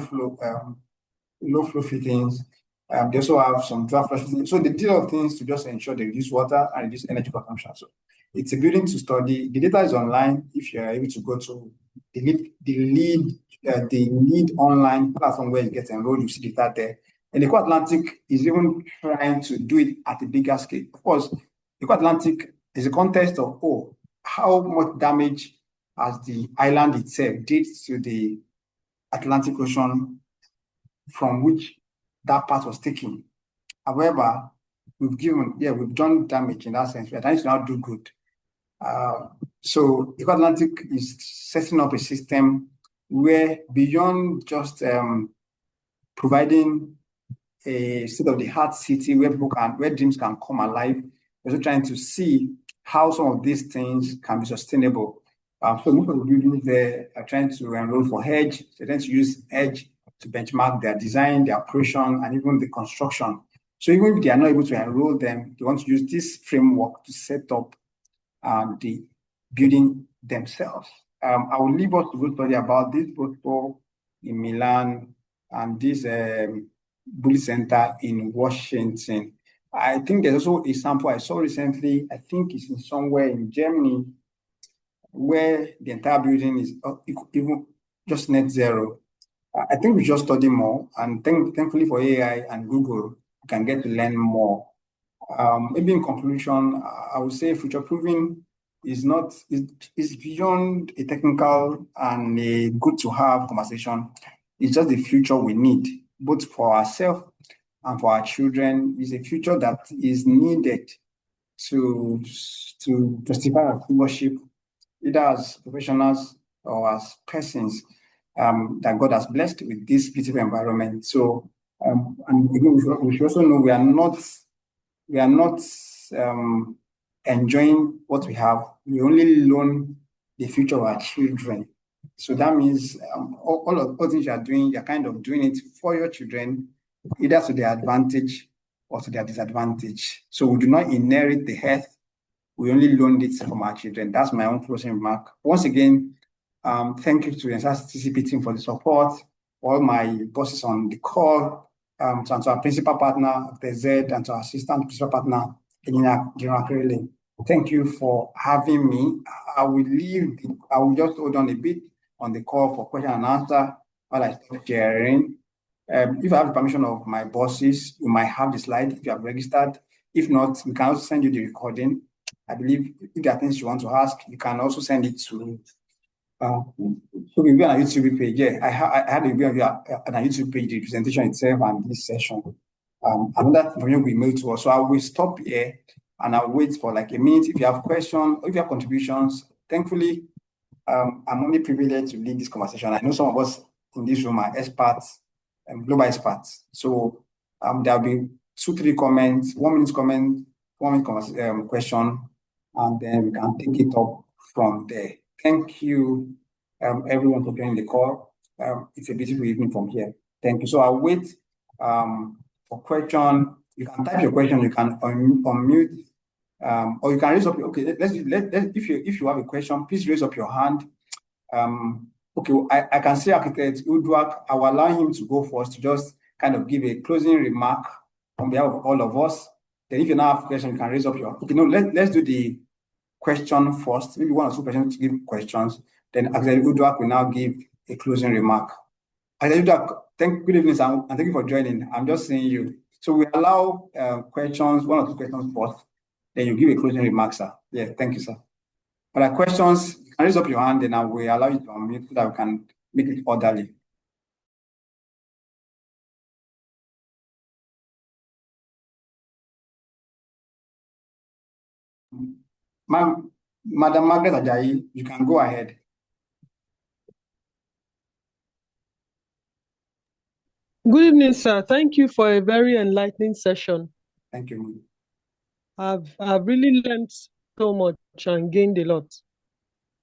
flow fittings. They also have some draft flush fittings. So they did a lot of things to just ensure they reduce water and reduce energy consumption. So it's a building to study. The data is online if you're able to go to the LEED online platform where you get enrolled, you see data there. And Eco Atlantic is even trying to do it at a bigger scale. Of course, Eco Atlantic is a contest of, how much damage has the island itself did to the Atlantic Ocean from which that part was taken. However, we've done damage in that sense. We're trying to now do good. So Eco Atlantic is setting up a system where beyond just providing a state-of-the-art city where dreams can come alive, we're also trying to see how some of these things can be sustainable. So most of the buildings there are trying to enroll for EDGE. They're trying to use EDGE to benchmark their design, their operation, and even the construction. So even if they are not able to enroll them, they want to use this framework to set up the building themselves. I will leave us to go study about this protocol in Milan and this Bully Center in Washington. I think there's also a sample I saw recently. I think it's in somewhere in Germany where the entire building is even just net zero. I think we just study more, and thankfully for AI and Google, we can get to learn more. Maybe in conclusion, I would say future proofing is beyond a technical and a good to have conversation. It's just the future we need, both for ourselves and for our children. It's a future that is needed to justify our stewardship, either as professionals or as persons that God has blessed with this beautiful environment. So, and again, we should also know we are not enjoying what we have. We only loan the future of our children. So that means all things you are doing, you're kind of doing it for your children, either to their advantage or to their disadvantage. So we do not inherit the earth. We only loaned it from our children. That's my own closing remark. Once again, thank you to the entire CCP team for the support, all my bosses on the call, to our principal partner, TZ, and to our assistant principal partner, General Kirele. Thank you for having me. I will just hold on a bit on the call for question and answer while I start sharing. If I have the permission of my bosses, you might have the slide if you have registered. If not, we can also send you the recording. I believe if there are things you want to ask, you can also send it to so we'll be on a YouTube page. Yeah, I had a review on a YouTube page, the presentation itself and this session. Another information will be mailed to us. So I will stop here and I'll wait for like a minute. If you have questions or if you have contributions, thankfully, I'm only privileged to lead this conversation. I know some of us in this room are experts and global experts. So there'll be 2-3 comments, 1 minute comment, 1 minute question, and then we can take it up from there. Thank you, everyone, for joining the call. It's a beautiful evening from here. Thank you. So I'll wait for question. You can type your question. You can unmute, or you can raise up. Okay, if you have a question, please raise up your hand. Okay, I can see Architect Uduak. I will allow him to go first to just kind of give a closing remark on behalf of all of us. Then, if you now have a question, you can raise up your. Okay, no, let's do the question first, maybe 1 or 2 persons to give questions. Then Architect Uduak will now give a closing remark. Good evening, Sam, and thank you for joining. I'm just seeing you. So we allow questions, 1 or 2 questions first, then you give a closing remark, sir. Yeah, thank you, sir. But like questions, you can raise up your hand, and I will allow you to unmute so that we can make it orderly. Madam Margaret Ajayi, you can go ahead. Good evening, sir. Thank you for a very enlightening session. Thank you. I've really learned so much and gained a lot.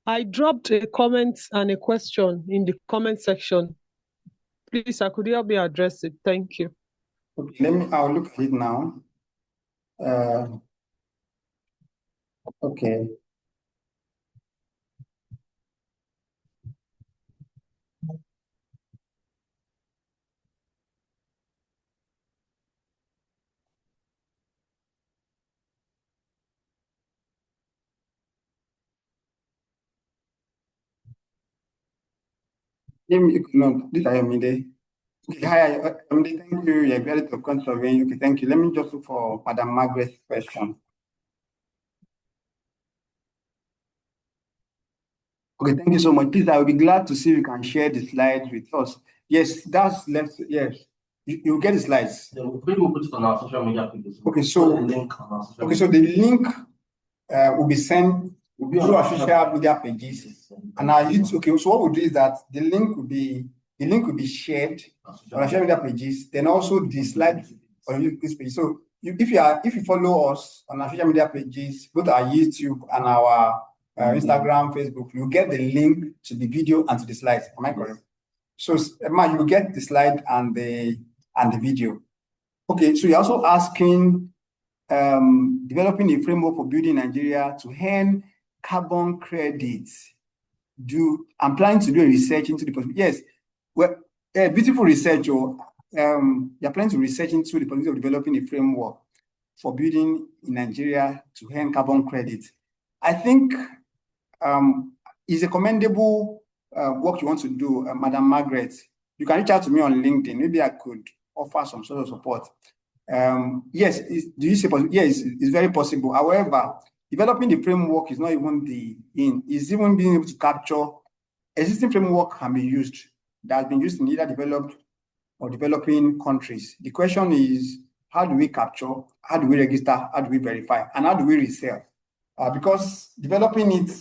I dropped a comment and a question in the comment section. Please, sir, could you help me address it? Thank you. Okay, I'll look at it now. Okay. No, this is Ayomide. Okay, hi, Ayomide, thank you. You're very to conserving. Okay, thank you. Let me just look for Madam Margaret's question. Okay, thank you so much. Please, I will be glad to see if you can share the slides with us. Yes, that's left. Yes, you get the slides. Yeah, we will put it on our social media pages. Okay, so the link on our social so the link will be sent through our social media pages. And our YouTube. Okay, so what we'll do is that the link will be shared on our social media pages. Then also the slide on this page. So if you follow us on our social media pages, both our YouTube and our Instagram, Facebook, you get the link to the video and to the slides. Am I correct? So Emma, you will get the slide and the video. Okay, so you're also asking developing a framework for building Nigeria to earn carbon credits. I'm planning to do a research into the possibility. Yes, well, beautiful research. You're planning to research into the possibility of developing a framework for building in Nigeria to earn carbon credits. I think it's a commendable work you want to do, Madam Margaret. You can reach out to me on LinkedIn. Maybe I could offer some sort of support. Yes, do you say possible? Yes, it's very possible. However, developing the framework is not even it's even being able to capture existing framework can be used that has been used in either developed or developing countries. The question is, how do we capture, how do we register, how do we verify, and how do we resell? Because developing it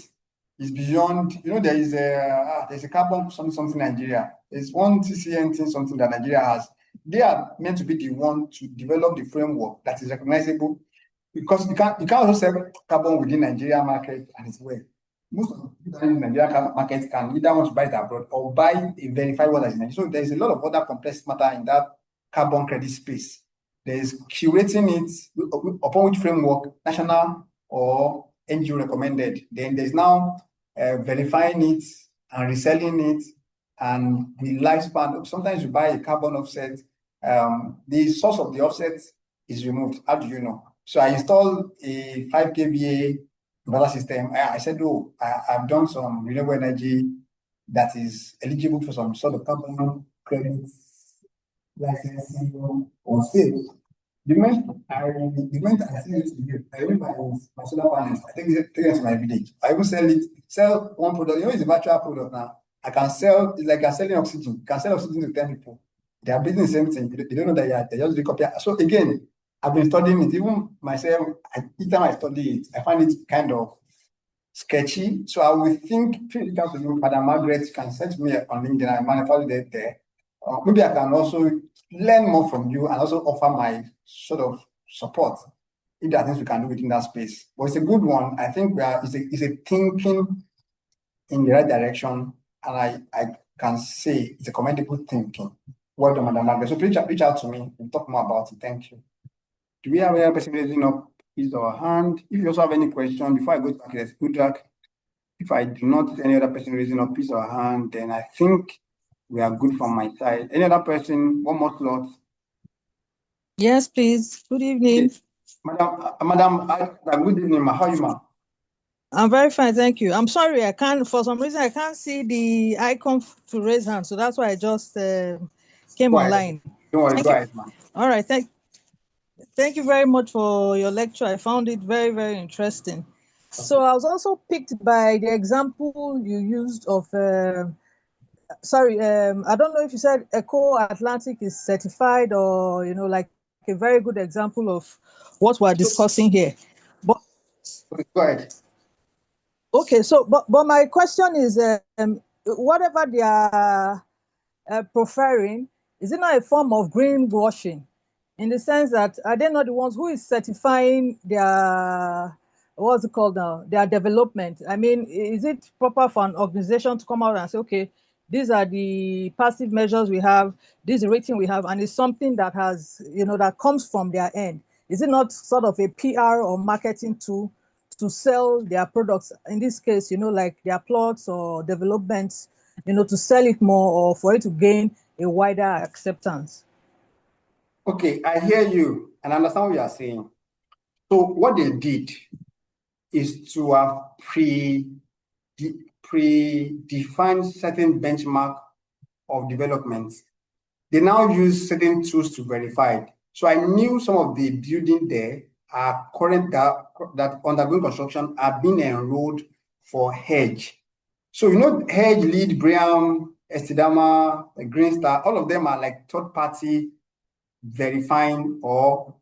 is beyond, there's a carbon something Nigeria. There's one TCN thing, something that Nigeria has. They are meant to be the one to develop the framework that is recognizable, because you can't also sell carbon within Nigeria market and it's well. Most of the people in the Nigeria market can either want to buy it abroad or buy a verified one that's in Nigeria. So there's a lot of other complex matter in that carbon credit space. There's curating it upon which framework, national or NGO recommended. Then there's now verifying it and reselling it, and the lifespan. Sometimes you buy a carbon offset, the source of the offset is removed. How do you know? So I installed a 5 kVA inverter system. I said, oh, I've done some renewable energy that is eligible for some sort of carbon credit licensing or sales. The moment I sell it to you, I even my solar panels, I take it to my village. I even sell one product. It's a virtual product now. I can sell, it's like I'm selling oxygen. You can sell oxygen to 10 people. They are building the same thing. They don't know that they just copy. So again, I've been studying it. Even myself, each time I study it, I find it kind of sketchy. So I will think, please come to you, Madam Margaret, you can send me on LinkedIn. I manufacture it there. Maybe I can also learn more from you and also offer my sort of support if there are things we can do within that space. But it's a good one. I think it's a thinking in the right direction, and I can say it's a commendable thinking. Well done, Madam Margaret. So please reach out to me. We'll talk more about it. Thank you. Do we have any person raising up his or her hand? If you also have any question, before I go to Architect Udrak, if I do not see any other person raising up his or her hand, then I think we are good from my side. Any other person? One more slot. Yes, please. Good evening. Okay. Madam, good evening, ma. How are you, ma? I'm very fine, thank you. I'm sorry, for some reason, I can't see the icon to raise hand, so that's why I just came online. Don't worry, Thank go you. ahead, man. All right, thank you very much for your lecture. I found it very, very interesting. So I was also picked by the example you used of, I don't know if you said Eco Atlantic is certified or, like a very good example of what we're discussing here. But Okay, go ahead. okay, so but my question is, whatever they are preferring, is it not a form of greenwashing, in the sense that are they not the ones who is certifying their, what's it called now, their development? I mean, is it proper for an organization to come out and say, okay, these are the passive measures we have, this is the rating we have, and it's something that has, that comes from their end? Is it not sort of a PR or marketing tool to sell their products, in this case, like their plots or developments, to sell it more or for it to gain a wider acceptance? Okay, I hear you and understand what you are saying. So what they did is to have predefined certain benchmark of development. They now use certain tools to verify it. So I knew some of the building there are current that undergoing construction are being enrolled for hedge. So hedge, lead, Briam, Estidama, Green Star, all of them are like third party verifying or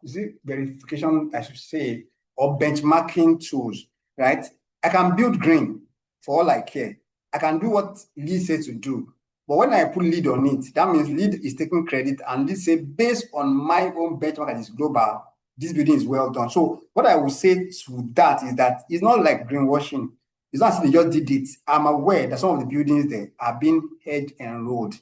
is it verification, I should say, or benchmarking tools, right? I can build green for all I care. I can do what lead says to do. But when I put lead on it, that means lead is taking credit and lead say, based on my own benchmark that is global, this building is well done. So what I would say to that is that it's not like greenwashing. It's not as if they just did it. I'm aware that some of the buildings there are being hedged and enrolled.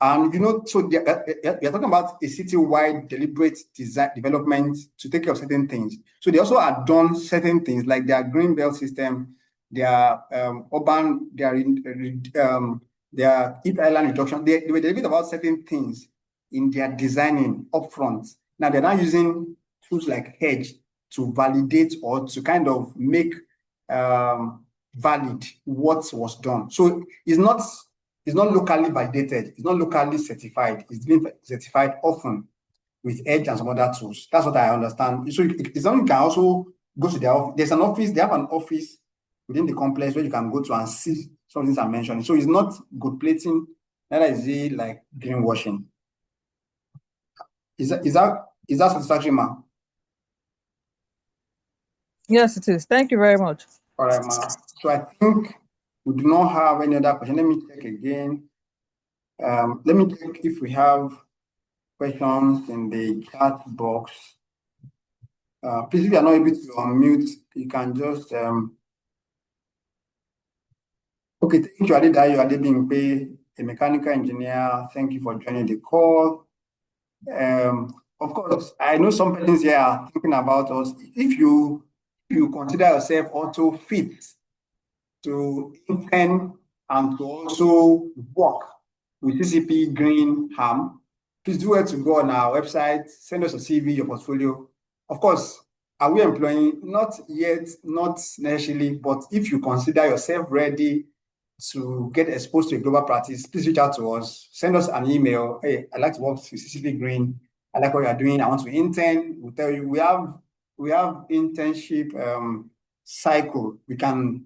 And so we are talking about a city-wide deliberate design development to take care of certain things. So they also have done certain things like their green belt system, their urban, their heat island reduction. They were deliberate about certain things in their designing upfront. Now they're now using tools like Hedge to validate or to kind of make valid what was done. So it's not locally validated. It's not locally certified. It's been certified often with Edge and some other tools. That's what I understand. So it's something you can also go to their office. There's an office. They have an office within the complex where you can go to and see some things I'm mentioning. So it's not good plating. Neither is it like greenwashing. Is that satisfactory, ma'am? Yes, it is. Thank you very much. All right, ma'am. So I think we do not have any other question. Let me check again. Let me check if we have questions in the chat box. Please, if you are not able to unmute, you can just okay, thank you, Adedayo Adebimpe, a mechanical engineer. Thank you for joining the call. Of course, I know some persons here are thinking about us. If you consider yourself also fit to intern and to also work with CCP Green Ham, please do it to go on our website, send us a CV, your portfolio. Of course, are we employing? Not yet, not necessarily, but if you consider yourself ready to get exposed to a global practice, please reach out to us. Send us an email. Hey, I'd like to work with CCP Green. I like what you're doing. I want to intern. We'll tell you we have internship cycle. We can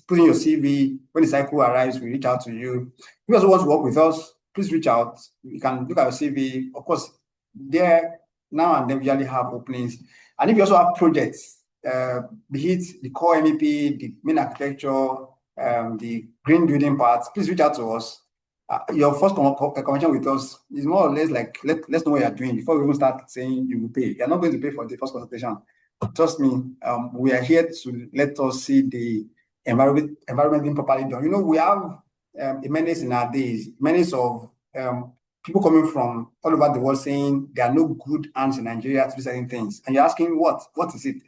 put in your CV. When the cycle arrives, we reach out to you. If you also want to work with us, please reach out. You can look at your CV. Of course, there now and then we usually have openings. And if you also have projects, be it the core MEP, the main architecture, the green building parts, please reach out to us. Your first conversation with us is more or less like, let's know what you're doing before we even start saying you will pay. You're not going to pay for the first consultation. Trust me, we are here to let us see the environment being properly done. We have a menace in our days, menace of people coming from all over the world saying there are no good hands in Nigeria to do certain things. And you're asking, what is it?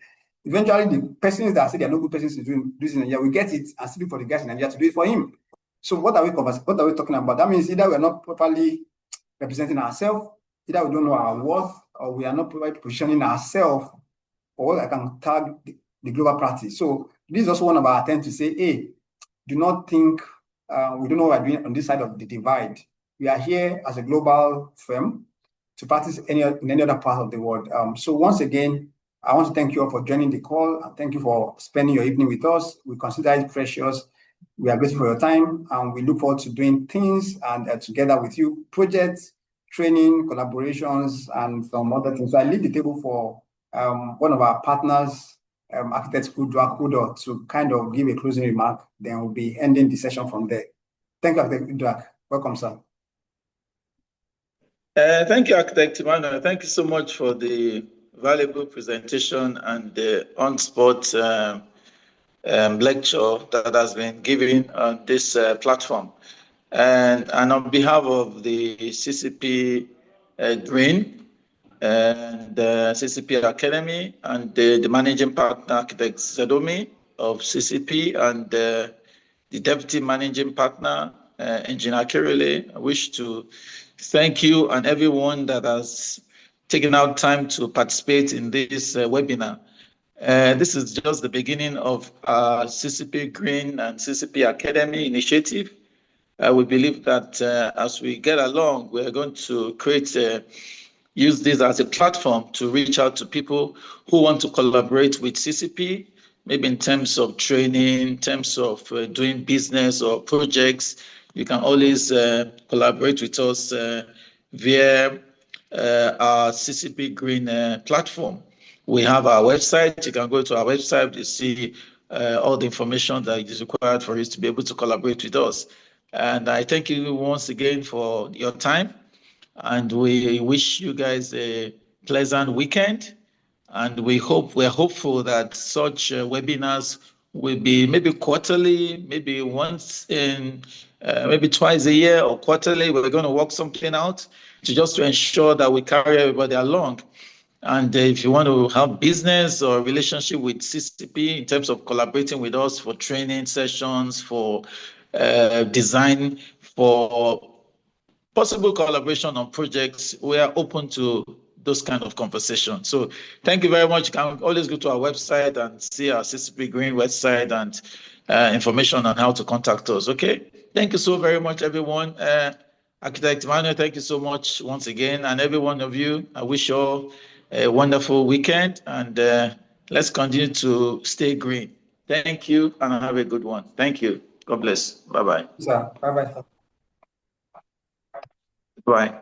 Eventually, the persons that say there are no good persons to do this in Nigeria, we get it and still for the guys in Nigeria to do it for him. So what are we talking about? That means either we're not properly representing ourselves, either we don't know our worth, or we are not properly positioning ourselves or I can tag the global practice. So this is also one of our attempts to say, hey, do not think we don't know what we're doing on this side of the divide. We are here as a global firm to practice in any other part of the world. So once again, I want to thank you all for joining the call. And thank you for spending your evening with us. We consider it precious. We are grateful for your time, and we look forward to doing things and together with you, projects, training, collaborations, and some other things. So I leave the table for one of our partners, Architect Kudo, to kind of give a closing remark. Then we'll be ending the session from there. Thank you, Architect Kudo. Welcome, sir. Thank you, Architect Emmanuel. Thank you so much for the valuable presentation and the on-spot lecture that has been given on this platform. And on behalf of the CCP Green and the CCP Academy and the managing partner, Architect Zedomi of CCP, and the deputy managing partner, Engineer Kirele, I wish to thank you and everyone that has taken out time to participate in this webinar. This is just the beginning of our CCP Green and CCP Academy initiative. We believe that as we get along, we're going to use this as a platform to reach out to people who want to collaborate with CCP, maybe in terms of training, in terms of doing business or projects. You can always collaborate with us via our CCP Green platform. We have our website. You can go to our website to see all the information that is required for you to be able to collaborate with us. And I thank you once again for your time. And we wish you guys a pleasant weekend. And we're hopeful that such webinars will be maybe quarterly, maybe once in, maybe twice a year or quarterly. We're going to work something out to ensure that we carry everybody along. And if you want to have business or relationship with CCP in terms of collaborating with us for training sessions, for design, for possible collaboration on projects, we are open to those kind of conversations. So thank you very much. You can always go to our website and see our CCP Green website and information on how to contact us. Okay. Thank you so very much, everyone. Architect Emmanuel, thank you so much once again. And every one of you, I wish you all a wonderful weekend, and let's continue to stay green. Thank you, and have a good one. Thank you. God bless. Bye-bye. Sir, bye-bye, sir. Bye.